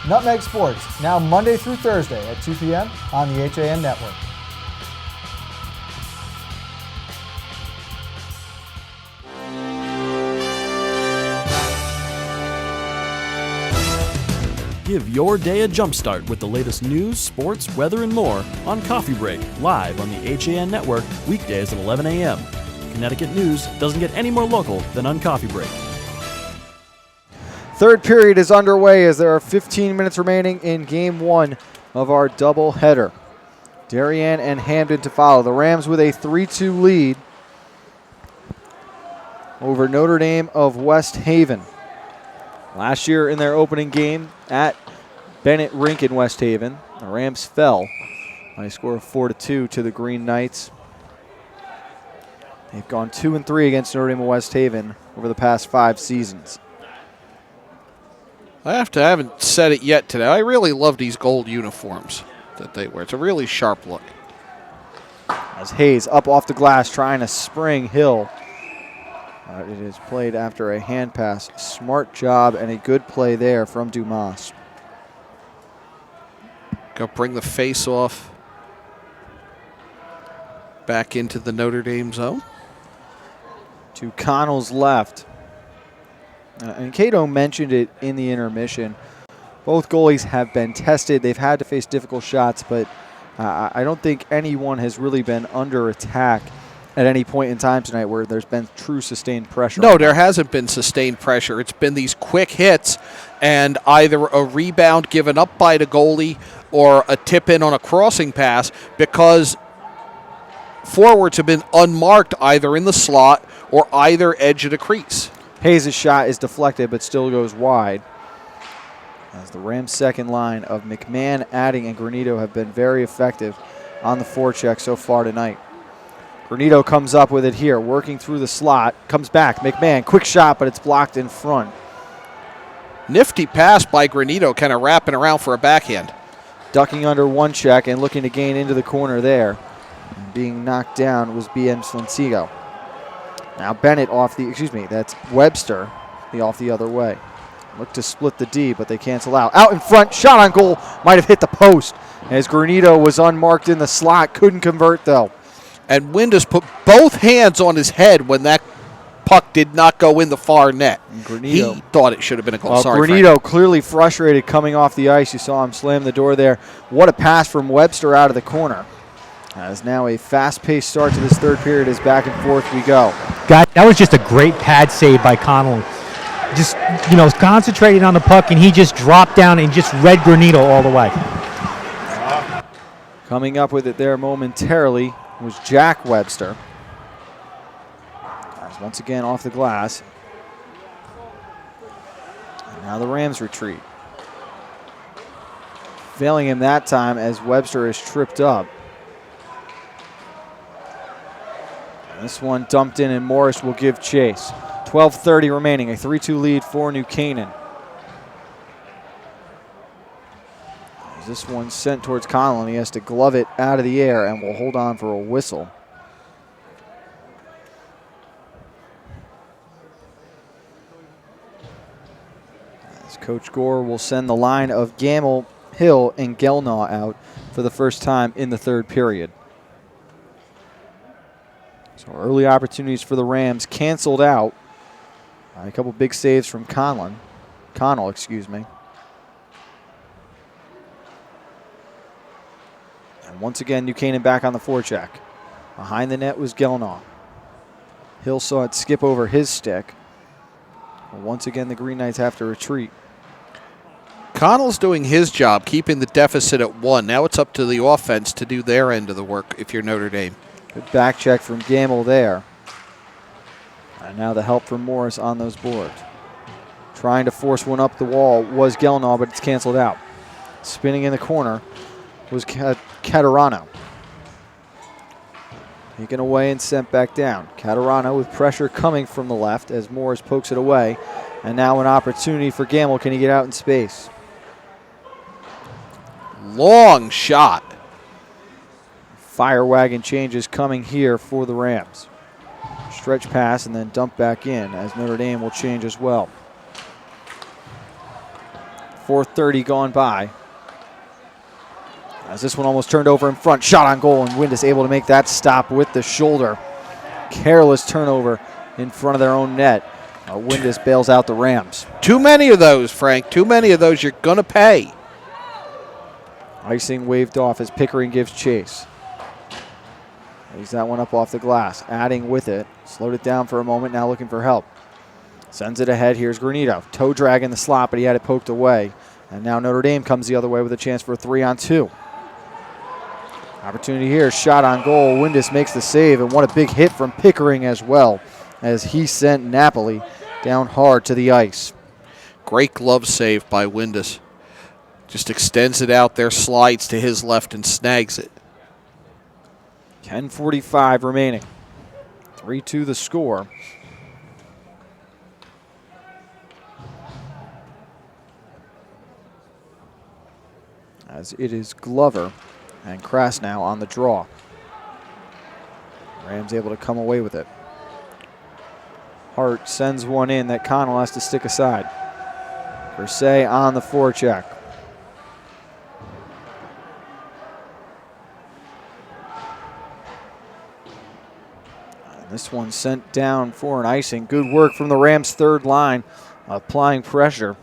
Nutmeg Sports, now Monday through Thursday at 2 p.m. on the HAN Network. Give your day a jumpstart with the latest news, sports, weather, and more on Coffee Break, live on the HAN Network, weekdays at 11 a.m. Connecticut news doesn't get any more local than on Coffee Break. Third period is underway as there are 15 minutes remaining in Game 1 of our doubleheader. Darien and Hamden to follow. The Rams with a 3-2 lead over Notre Dame of West Haven. Last year in their opening game at Bennett Rink in West Haven, the Rams fell by a score of 4-2 to the Green Knights. They've gone 2-3 against Notre Dame of West Haven over the past 5 seasons. I haven't said it yet today. I really love these gold uniforms that they wear. It's a really sharp look. As Hayes up off the glass trying to spring Hill. It is played after a hand pass. Smart job and a good play there from Dumas. Go bring the face off back into the Notre Dame zone. To Connell's left. And Cato mentioned it in the intermission. Both goalies have been tested. They've had to face difficult shots, but I don't think anyone has really been under attack at any point in time tonight where there's been true sustained pressure. No, there hasn't been sustained pressure. It's been these quick hits and either a rebound given up by the goalie or a tip in on a crossing pass because forwards have been unmarked either in the slot or either edge of the crease. Hayes' shot is deflected but still goes wide. As the Rams' second line of McMahon, Adding, and Granito have been very effective on the forecheck so far tonight. Granito comes up with it here, working through the slot, comes back. McMahon, quick shot, but it's blocked in front. Nifty pass by Granito, kind of wrapping around for a backhand. Ducking under one check and looking to gain into the corner there. And being knocked down was BM Slincigo. Now Bennett off the, that's Webster, off the other way. Look to split the D, but they cancel out. Out in front, shot on goal, might have hit the post. As Granito was unmarked in the slot, couldn't convert though. And Windus put both hands on his head when that puck did not go in the far net. Granito, he thought it should have been a goal. Sorry, Granito Frank. Clearly frustrated coming off the ice. You saw him slam the door there. What a pass from Webster out of the corner. As now a fast-paced start to this third period as back and forth we go. That was just a great pad save by Connell. Just, concentrated on the puck, and he just dropped down and just read Granito all the way. Coming up with it there momentarily was Jack Webster. As once again off the glass. And now the Rams retreat. Failing him that time as Webster is tripped up. And this one dumped in and Morris will give chase. 12:30 remaining, a 3-2 lead for New Canaan. This one sent towards Conlon. He has to glove it out of the air and will hold on for a whistle. As Coach Gore will send the line of Gamble, Hill, and Gelnaw out for the first time in the third period. So early opportunities for the Rams canceled out. A couple big saves from Connell. And once again, New Canaan back on the forecheck. Behind the net was Gelnaw. Hill saw it skip over his stick. Once again, the Green Knights have to retreat. Connell's doing his job, keeping the deficit at 1. Now it's up to the offense to do their end of the work if you're Notre Dame. Good back check from Gamble there. And now the help from Morris on those boards. Trying to force one up the wall was Gelnaw, but it's canceled out. Spinning in the corner was Caterano. Taken away and sent back down. Caterano with pressure coming from the left as Morris pokes it away. And now an opportunity for Gamble. Can he get out in space? Long shot. Fire wagon changes coming here for the Rams. Stretch pass and then dump back in as Notre Dame will change as well. 4:30 gone by. As this one almost turned over in front. Shot on goal, and Windus able to make that stop with the shoulder. Careless turnover in front of their own net. Windus bails out the Rams. Too many of those, Frank. Too many of those. You're going to pay. Icing waved off as Pickering gives chase. Lays that one up off the glass. Adding with it. Slowed it down for a moment. Now looking for help. Sends it ahead. Here's Granito. Toe drag in the slot, but he had it poked away. And now Notre Dame comes the other way with a chance for a 3-on-2. Opportunity here. Shot on goal. Windus makes the save. And what a big hit from Pickering as well, as he sent Napoli down hard to the ice. Great glove save by Windus. Just extends it out there, slides to his left, and snags it. 10:45 remaining. 3-2 the score. As it is Glover and Krasnow on the draw. Rams able to come away with it. Hart sends one in that Connell has to stick aside. Persay on the forecheck. This one sent down for an icing. Good work from the Rams' third line, applying pressure.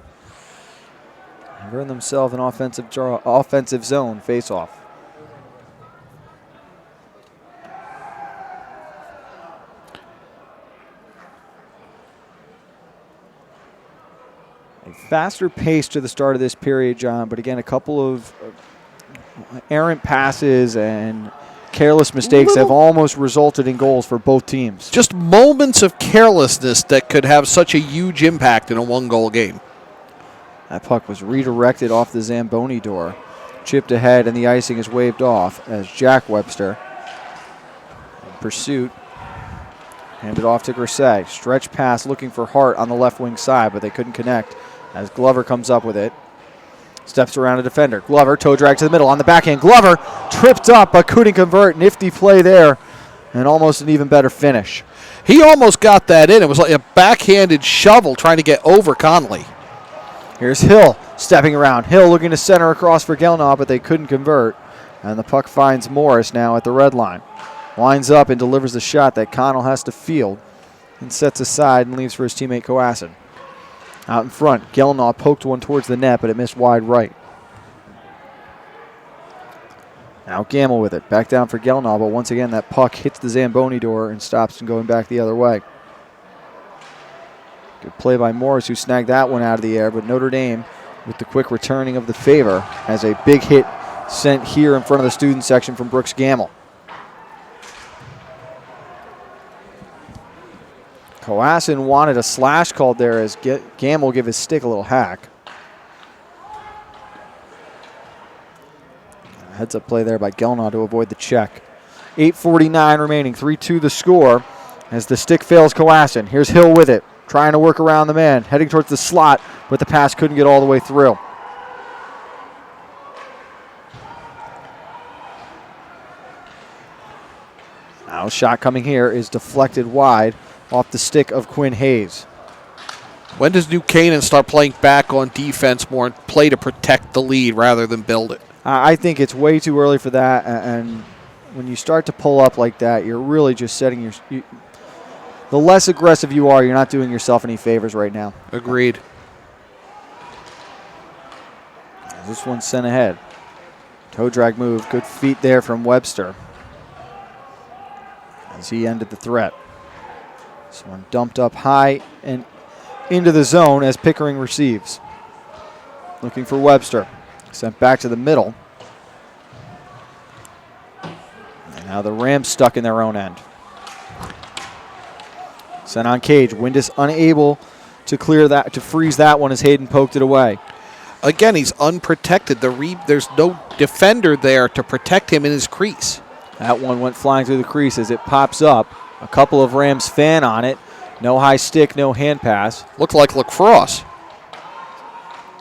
And earn themselves an offensive zone face-off. A faster pace to the start of this period, John, but again, a couple of errant passes and careless mistakes have almost resulted in goals for both teams. Just moments of carelessness that could have such a huge impact in a one-goal game. That puck was redirected off the Zamboni door. Chipped ahead, and the icing is waved off as Jack Webster, in pursuit, handed off to Grisey. Stretch pass looking for Hart on the left wing side, but they couldn't connect as Glover comes up with it. Steps around a defender. Glover, toe drag to the middle on the backhand. Glover tripped up but couldn't convert. Nifty play there and almost an even better finish. He almost got that in. It was like a backhanded shovel trying to get over Conley. Here's Hill stepping around. Hill looking to center across for Gelnaw, but they couldn't convert. And the puck finds Morris now at the red line. Winds up and delivers the shot that Connell has to field and sets aside and leaves for his teammate Coassin. Out in front, Gelnaw poked one towards the net, but it missed wide right. Now Gamble with it. Back down for Gelnaw, but once again that puck hits the Zamboni door and stops from going back the other way. Good play by Morris, who snagged that one out of the air, but Notre Dame, with the quick returning of the favor, has a big hit sent here in front of the student section from Brooks Gamble. Coassin wanted a slash called there as Gamble gave his stick a little hack. Heads up play there by Gelnaw to avoid the check. 8:49 remaining, 3-2 the score as the stick fails Coassin. Here's Hill with it, trying to work around the man, heading towards the slot, but the pass couldn't get all the way through. Now a shot coming here is deflected wide off the stick of Quinn Hayes. When does New Canaan start playing back on defense more and play to protect the lead rather than build it? I think it's way too early for that, and when you start to pull up like that, you're really just setting the less aggressive you are, you're not doing yourself any favors right now. Agreed. This one's sent ahead. Toe drag move, good feet there from Webster as he ended the threat. This one dumped up high and into the zone as Pickering receives. Looking for Webster. Sent back to the middle. And now the Rams stuck in their own end. Sent on Cage. Windus unable to clear that, to freeze that one as Hayden poked it away. Again, he's unprotected. There's no defender there to protect him in his crease. That one went flying through the crease as it pops up. A couple of Rams fan on it. No high stick, no hand pass. Looked like lacrosse.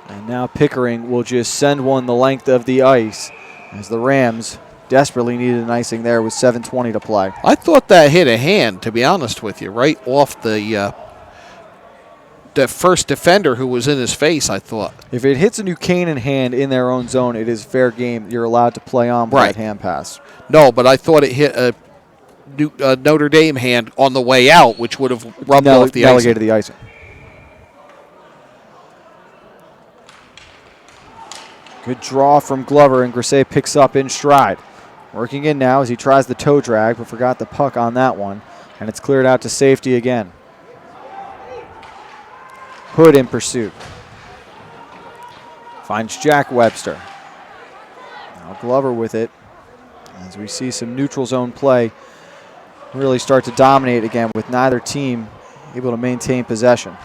And now Pickering will just send one the length of the ice as the Rams desperately needed an icing there with 7:20 to play. I thought that hit a hand, to be honest with you, right off the first defender who was in his face, I thought. If it hits a New Canaan hand in their own zone, it is fair game. You're allowed to play on for that hand pass. No, but I thought it hit a Notre Dame hand on the way out, which would have rubbed off the icing. Delegated the icing. Good draw from Glover, and Grisey picks up in stride. Working in now as he tries the toe drag, but forgot the puck on that one, and it's cleared out to safety again. Hood in pursuit. Finds Jack Webster. Now Glover with it, as we see some neutral zone play really start to dominate again, with neither team able to maintain possession.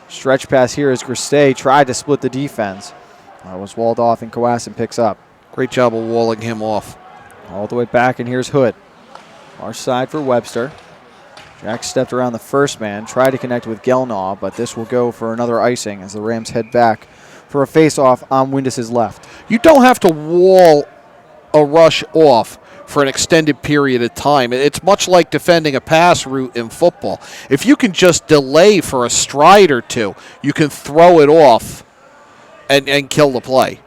Stretch pass here as Grisey tried to split the defense. Was walled off, and Coassin picks up. Great job of walling him off. All the way back, and here's Hood. Far side for Webster. Jack stepped around the first man, tried to connect with Gelnaw, but this will go for another icing as the Rams head back for a face-off on Windus' left. You don't have to wall a rush off for an extended period of time. It's much like defending a pass route in football. If you can just delay for a stride or two, you can throw it off and kill the play.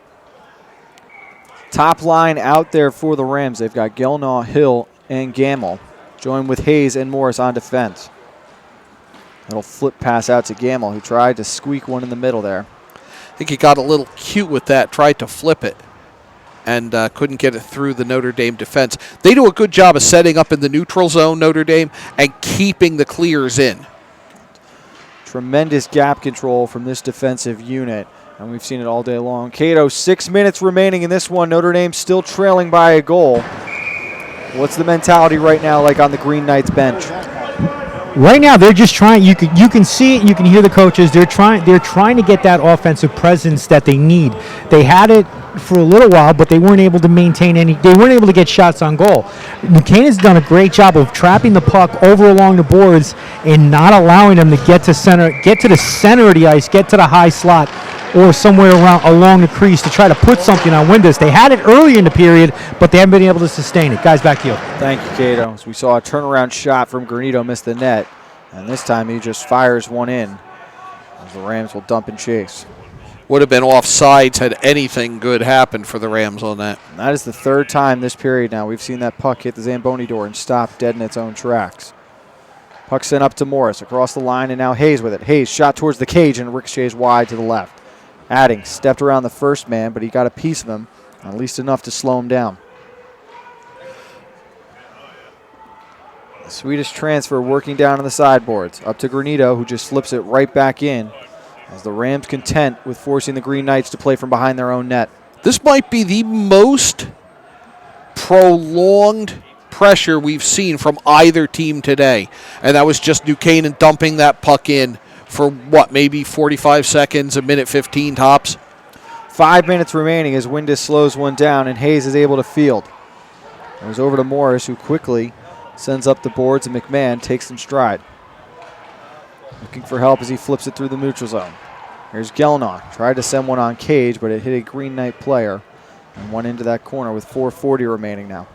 Top line out there for the Rams. They've got Gelnaw, Hill, and Gamble, joined with Hayes and Morris on defense. Little flip pass out to Gamble, who tried to squeak one in the middle there. I think he got a little cute with that, tried to flip it, and couldn't get it through the Notre Dame defense. They do a good job of setting up in the neutral zone, Notre Dame, and keeping the clears in. Tremendous gap control from this defensive unit, and we've seen it all day long. Cato, 6 minutes remaining in this one. Notre Dame still trailing by a goal. What's the mentality right now like on the Green Knights bench? Right now, they're just trying. You can see it. You can hear the coaches. They're trying to get that offensive presence that they need. They had it for a little while, but they weren't able to maintain any. They weren't able to get shots on goal. New Canaan's done a great job of trapping the puck over along the boards and not allowing them to get to the center of the ice, get to the high slot, or somewhere along the crease to try to put something on Windus. They had it early in the period, but they haven't been able to sustain it. Guys, back to you. Thank you, Cato. As we saw a turnaround shot from Granito miss the net, and this time he just fires one in as the Rams will dump and chase. Would have been offsides had anything good happened for the Rams on that. And that is the third time this period now we've seen that puck hit the Zamboni door and stop dead in its own tracks. Puck sent up to Morris across the line, and now Hayes with it. Hayes shot towards the cage and ricochets wide to the left. Adding stepped around the first man, but he got a piece of him, at least enough to slow him down. The Swedish transfer working down on the sideboards. Up to Granito, who just slips it right back in, as the Rams content with forcing the Green Knights to play from behind their own net. This might be the most prolonged pressure we've seen from either team today. And that was just New Canaan dumping that puck in for what, maybe 45 seconds, a minute 15 tops. 5 minutes remaining as Windus slows one down and Hayes is able to field. It was over to Morris, who quickly sends up the boards, and McMahon takes in stride. Looking for help as he flips it through the neutral zone. Here's Gelnaw. Tried to send one on Cage, but it hit a Green Knight player and went into that corner with 4:40 remaining now.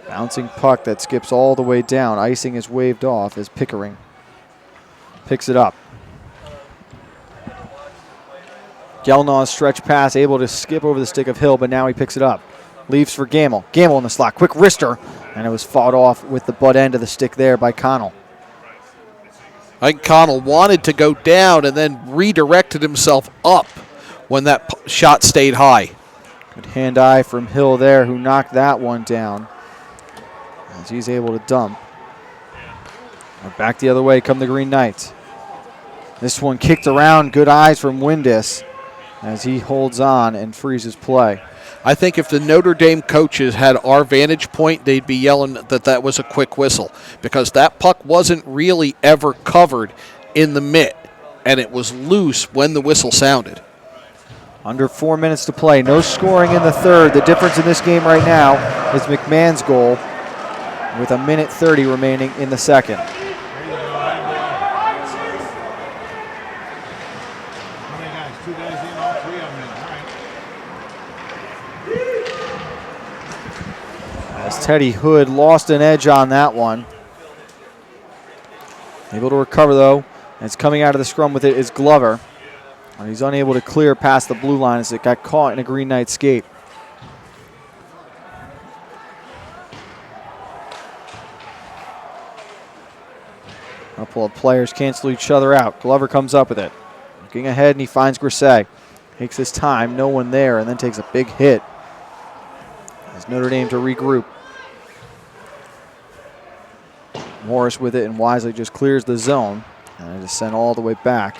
Bouncing puck that skips all the way down. Icing is waved off as Pickering picks it up. Gelnaw's stretch pass able to skip over the stick of Hill, but now he picks it up. Leaves for Gamble. Gamble in the slot. Quick wrister. And it was fought off with the butt end of the stick there by Connell. I think Connell wanted to go down and then redirected himself up when that shot stayed high. Good hand-eye from Hill there, who knocked that one down as he's able to dump. Back the other way come the Green Knights. This one kicked around. Good eyes from Windus as he holds on and freezes play. I think if the Notre Dame coaches had our vantage point, they'd be yelling that was a quick whistle, because that puck wasn't really ever covered in the mitt, and it was loose when the whistle sounded. Under 4 minutes to play. No scoring in the third. The difference in this game right now is McMahon's goal with 1:30 remaining in the second. As Teddy Hood lost an edge on that one. Able to recover, though. As coming out of the scrum with it is Glover. And he's unable to clear past the blue line as it got caught in a Green Knight skate. A couple of players cancel each other out. Glover comes up with it. Looking ahead, and he finds Grisey. Takes his time, no one there, and then takes a big hit. As Notre Dame to regroup. Morris with it and wisely just clears the zone. And it is sent all the way back.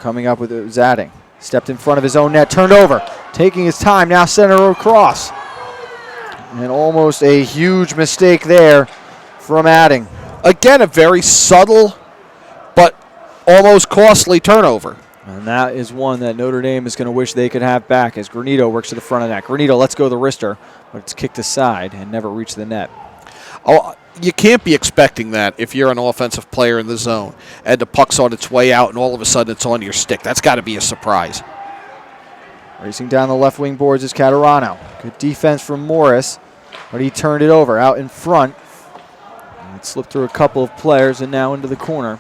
Coming up with it, Zadding. Stepped in front of his own net, turned over. Taking his time, now center across. And almost a huge mistake there from Adding. Again, a very subtle but almost costly turnover. And that is one that Notre Dame is going to wish they could have back as Granito works to the front of that. Granito lets go the wrister, but it's kicked aside and never reached the net. Oh, you can't be expecting that if you're an offensive player in the zone and the puck's on its way out and all of a sudden it's on your stick. That's got to be a surprise. Racing down the left wing boards is Caterano. Good defense from Morris, but he turned it over out in front. And it slipped through a couple of players and now into the corner.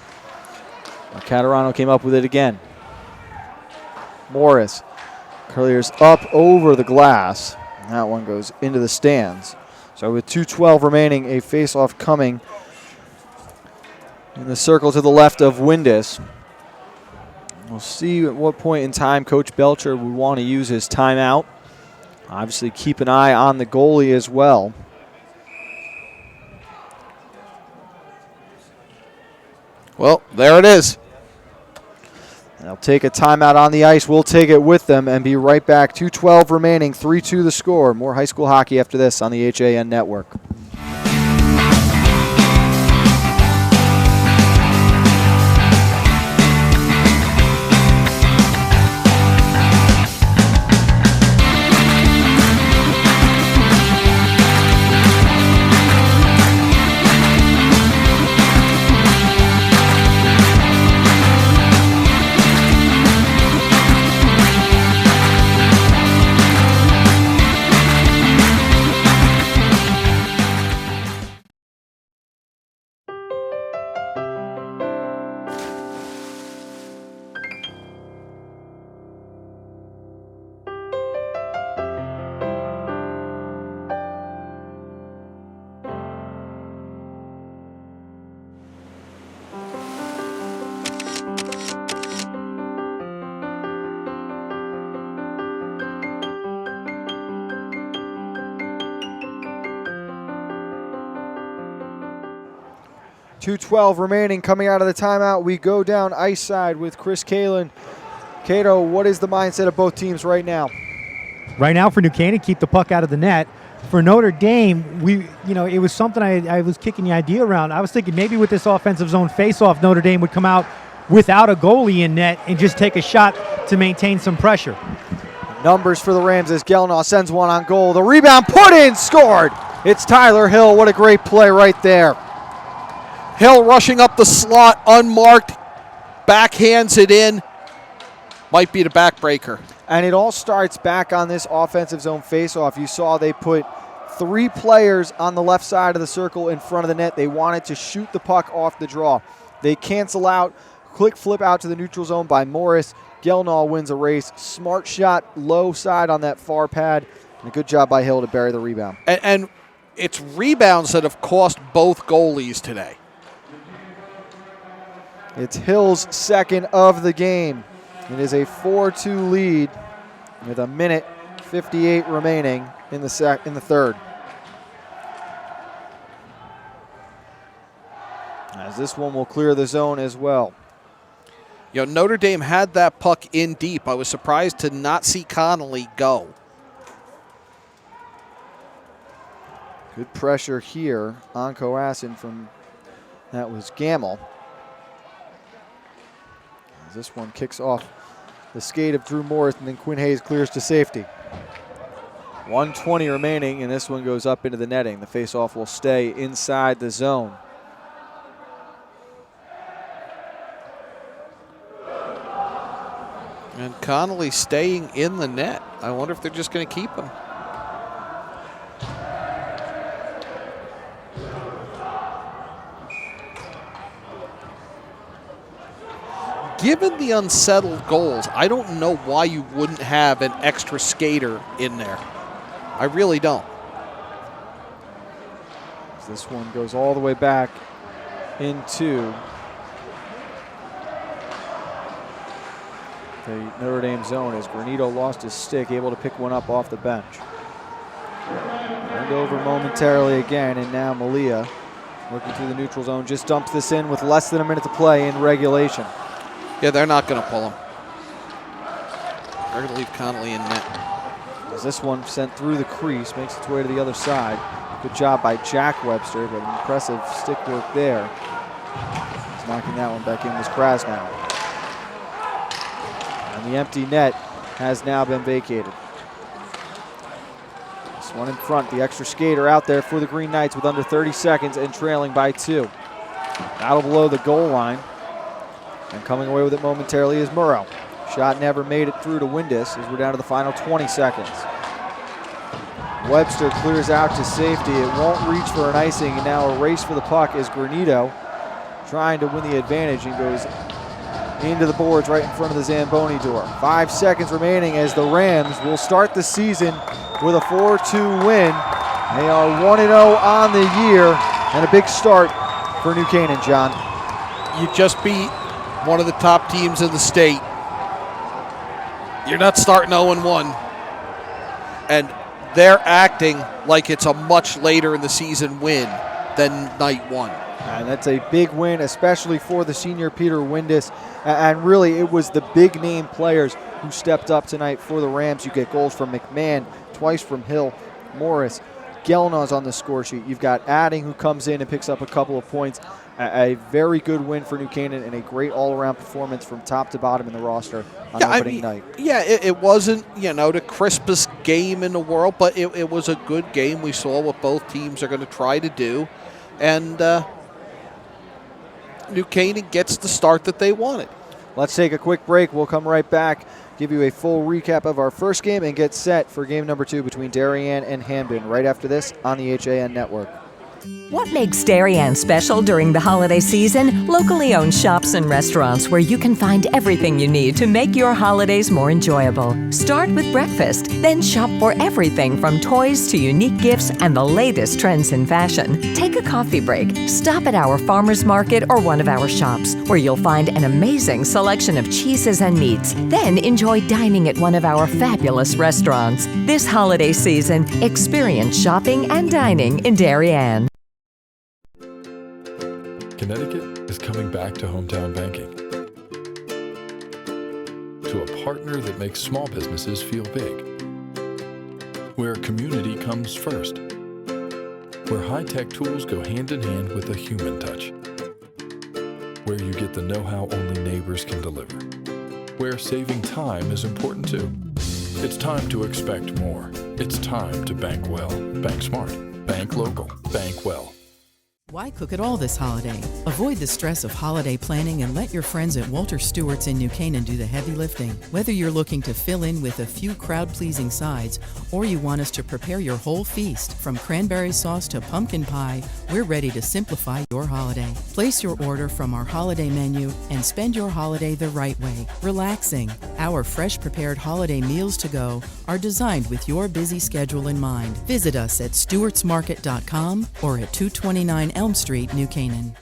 Caterano came up with it again. Morris clears up over the glass. And that one goes into the stands. So with 2:12 remaining, a face-off coming in the circle to the left of Windus. We'll see at what point in time Coach Belcher would want to use his timeout. Obviously keep an eye on the goalie as well. Well, there it is. They'll take a timeout on the ice. We'll take it with them and be right back. 2:12 remaining, 3-2 the score. More high school hockey after this on the HAN Network. .212 remaining. Coming out of the timeout, we go down ice side with Chris Kalin. Cato, what is the mindset of both teams right now? Right now for New Canaan, keep the puck out of the net. For Notre Dame, it was something I was kicking the idea around. I was thinking maybe with this offensive zone face-off, Notre Dame would come out without a goalie in net and just take a shot to maintain some pressure. Numbers for the Rams as Gelnaw sends one on goal. The rebound put in, scored. It's Tyler Hill. What a great play right there. Hill rushing up the slot, unmarked, backhands it in. Might be the backbreaker. And it all starts back on this offensive zone faceoff. You saw they put 3 players on the left side of the circle in front of the net. They wanted to shoot the puck off the draw. They cancel out, quick flip out to the neutral zone by Morris. Gelnaw wins a race. Smart shot, low side on that far pad. And a good job by Hill to bury the rebound. And it's rebounds that have cost both goalies today. It's Hill's second of the game. It is a 4-2 lead with 1:58 remaining in the third. As this one will clear the zone as well. You know, Notre Dame had that puck in deep. I was surprised to not see Connolly go. Good pressure here on Coassin from, that was Gamble. As this one kicks off the skate of Drew Morris, and then Quinn Hayes clears to safety. 1:20 remaining, and this one goes up into the netting. The faceoff will stay inside the zone. And Connolly staying in the net. I wonder if they're just going to keep him. Given the unsettled goals, I don't know why you wouldn't have an extra skater in there. I really don't. This one goes all the way back into the Notre Dame zone as Granito lost his stick, able to pick one up off the bench. Turned over momentarily again, and now Malia, working through the neutral zone, just dumps this in with less than a minute to play in regulation. Yeah, they're not going to pull him. They're going to leave Connolly in net. As this one sent through the crease, makes its way to the other side. Good job by Jack Webster, but impressive stick work there. He's knocking that one back in was Krasnow. And the empty net has now been vacated. This one in front, the extra skater out there for the Green Knights with under 30 seconds and trailing by 2. Battle below the goal line. And coming away with it momentarily is Murrow. Shot never made it through to Windus as we're down to the final 20 seconds. Webster clears out to safety. It won't reach for an icing, and now a race for the puck is Granito trying to win the advantage and goes into the boards right in front of the Zamboni door. 5 seconds remaining as the Rams will start the season with a 4-2 win. They are 1-0 on the year, and a big start for New Canaan, John. You just beat one of the top teams in the state. You're not starting 0-1. And they're acting like it's a much later in the season win than night one. And that's a big win, especially for the senior Peter Windus. And really, it was the big name players who stepped up tonight for the Rams. You get goals from McMahon, twice from Hill, Morris. Gelnaw's on the score sheet. You've got Adding, who comes in and picks up a couple of points. A very good win for New Canaan and a great all-around performance from top to bottom in the roster on opening night. Yeah, it wasn't, the crispest game in the world, but it was a good game. We saw what both teams are going to try to do. And New Canaan gets the start that they wanted. Let's take a quick break. We'll come right back, give you a full recap of our first game, and get set for game number 2 between Darien and Hamden right after this on the HAN Network. What makes Darien special during the holiday season? Locally owned shops and restaurants where you can find everything you need to make your holidays more enjoyable. Start with breakfast, then shop for everything from toys to unique gifts and the latest trends in fashion. Take a coffee break. Stop at our farmers market or one of our shops where you'll find an amazing selection of cheeses and meats. Then enjoy dining at one of our fabulous restaurants. This holiday season, experience shopping and dining in Darien. Connecticut is coming back to hometown banking. To a partner that makes small businesses feel big. Where community comes first. Where high-tech tools go hand in hand with a human touch. Where you get the know-how only neighbors can deliver. Where saving time is important too. It's time to expect more. It's time to bank well. Bank smart. Bank local. Bank well. Why cook it all this holiday? Avoid the stress of holiday planning and let your friends at Walter Stewart's in New Canaan do the heavy lifting. Whether you're looking to fill in with a few crowd-pleasing sides or you want us to prepare your whole feast, from cranberry sauce to pumpkin pie, we're ready to simplify your holiday. Place your order from our holiday menu and spend your holiday the right way, relaxing. Our fresh prepared holiday meals to go are designed with your busy schedule in mind. Visit us at stewartsmarket.com or at 229 Elm Street, New Canaan.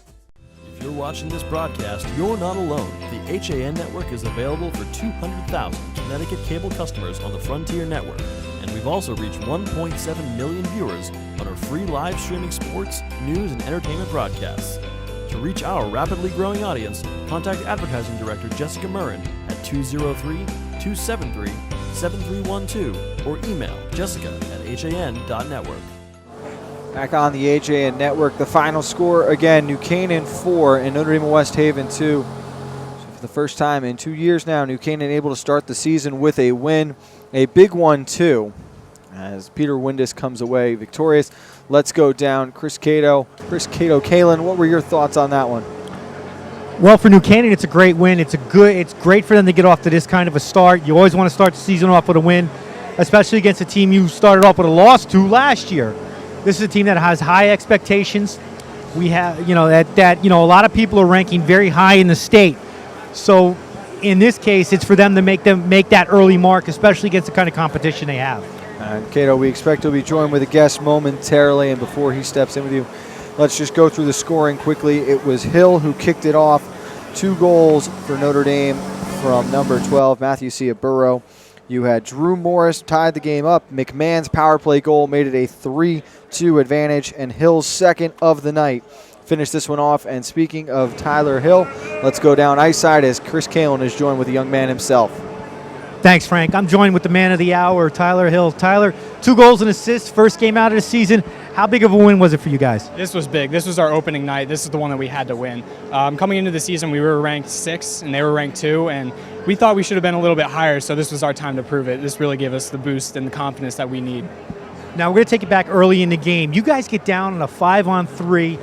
If you're watching this broadcast, you're not alone. The HAN network is available for 200,000 Connecticut cable customers on the Frontier network. And we've also reached 1.7 million viewers on our free live streaming sports, news, and entertainment broadcasts. To reach our rapidly growing audience, contact Advertising Director Jessica Murrin at 203-273-7312 or email jessica@han.network. Back on the HAN network, the final score again, New Canaan 4 and Notre Dame West Haven 2. So for the first time in 2 years now, New Canaan able to start the season with a win, a big one too, as Peter Windus comes away victorious. Let's go down. Chris Cato, Kalen, what were your thoughts on that one? Well, for New Canaan, it's a great win. It's great for them to get off to this kind of a start. You always want to start the season off with a win, especially against a team you started off with a loss to last year. This is a team that has high expectations. We have, a lot of people are ranking very high in the state. So in this case, it's for them to make that early mark, especially against the kind of competition they have. And Cato, we expect to be joined with a guest momentarily, and before he steps in with you, let's just go through the scoring quickly. It was Hill who kicked it off. 2 goals for Notre Dame from number 12, Matthew Ciaburro. You had Drew Morris tied the game up. McMahon's power play goal made it a 3-2 advantage, and Hill's second of the night finished this one off. And speaking of Tyler Hill, let's go down ice side as Chris Kalen is joined with the young man himself. Thanks, Frank. I'm joined with the man of the hour, Tyler Hill. Tyler, 2 goals and assists, first game out of the season. How big of a win was it for you guys? This was big. This was our opening night. This is the one that we had to win. Coming into the season, we were ranked 6, and they were ranked 2, and we thought we should have been a little bit higher, so this was our time to prove it. This really gave us the boost and the confidence that we need. Now, we're going to take it back early in the game. You guys get down on a 5-on-3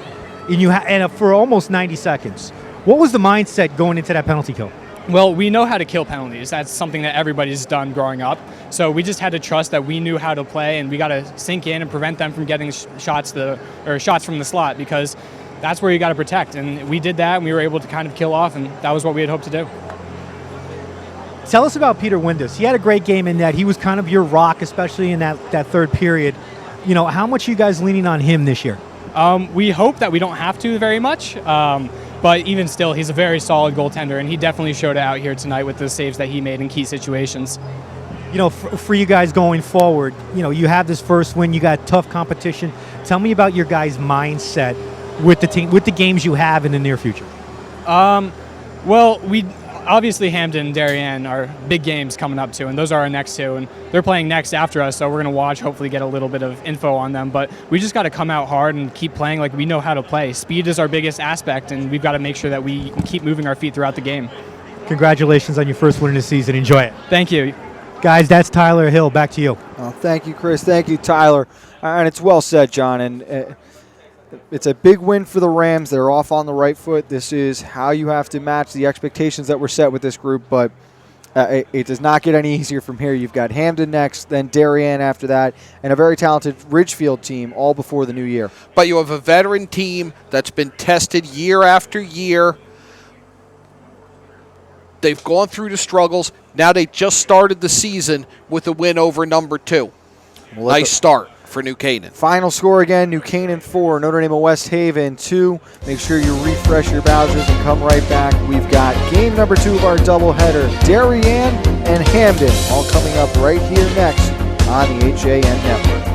and for almost 90 seconds. What was the mindset going into that penalty kill? Well, we know how to kill penalties. That's something that everybody's done growing up. So we just had to trust that we knew how to play, and we got to sink in and prevent them from getting shots from the slot, because that's where you got to protect. And we did that, and we were able to kind of kill off, and that was what we had hoped to do. Tell us about Peter Windus. He had a great game in that he was kind of your rock, especially in that third period. How much are you guys leaning on him this year? We hope that we don't have to very much. But even still, he's a very solid goaltender, and he definitely showed it out here tonight with the saves that he made in key situations. For you guys going forward, you have this first win, you got tough competition. Tell me about your guys' mindset with the team, with the games you have in the near future. Well, we obviously Hampden and Darien are big games coming up too, and those are our next 2, and they're playing next after us, so we're going to watch, hopefully get a little bit of info on them. But we just got to come out hard and keep playing like we know how to play. Speed is our biggest aspect, and we've got to make sure that we keep moving our feet throughout the game. Congratulations on your first win in the season. Enjoy it. Thank you. Guys, that's Tyler Hill. Back to you. Oh, thank you, Chris. Thank you, Tyler. And it's well said, John. And it's a big win for the Rams. They're off on the right foot. This is how you have to match the expectations that were set with this group, but it does not get any easier from here. You've got Hampden next, then Darien after that, and a very talented Ridgefield team all before the new year. But you have a veteran team that's been tested year after year. They've gone through the struggles. Now they just started the season with a win over number 2. Nice start for New Canaan. Final score again, New Canaan 4, Notre Dame West Haven 2. Make sure you refresh your browsers and come right back. We've got game number 2 of our doubleheader, Darien and Hampden, all coming up right here next on the HAN Network.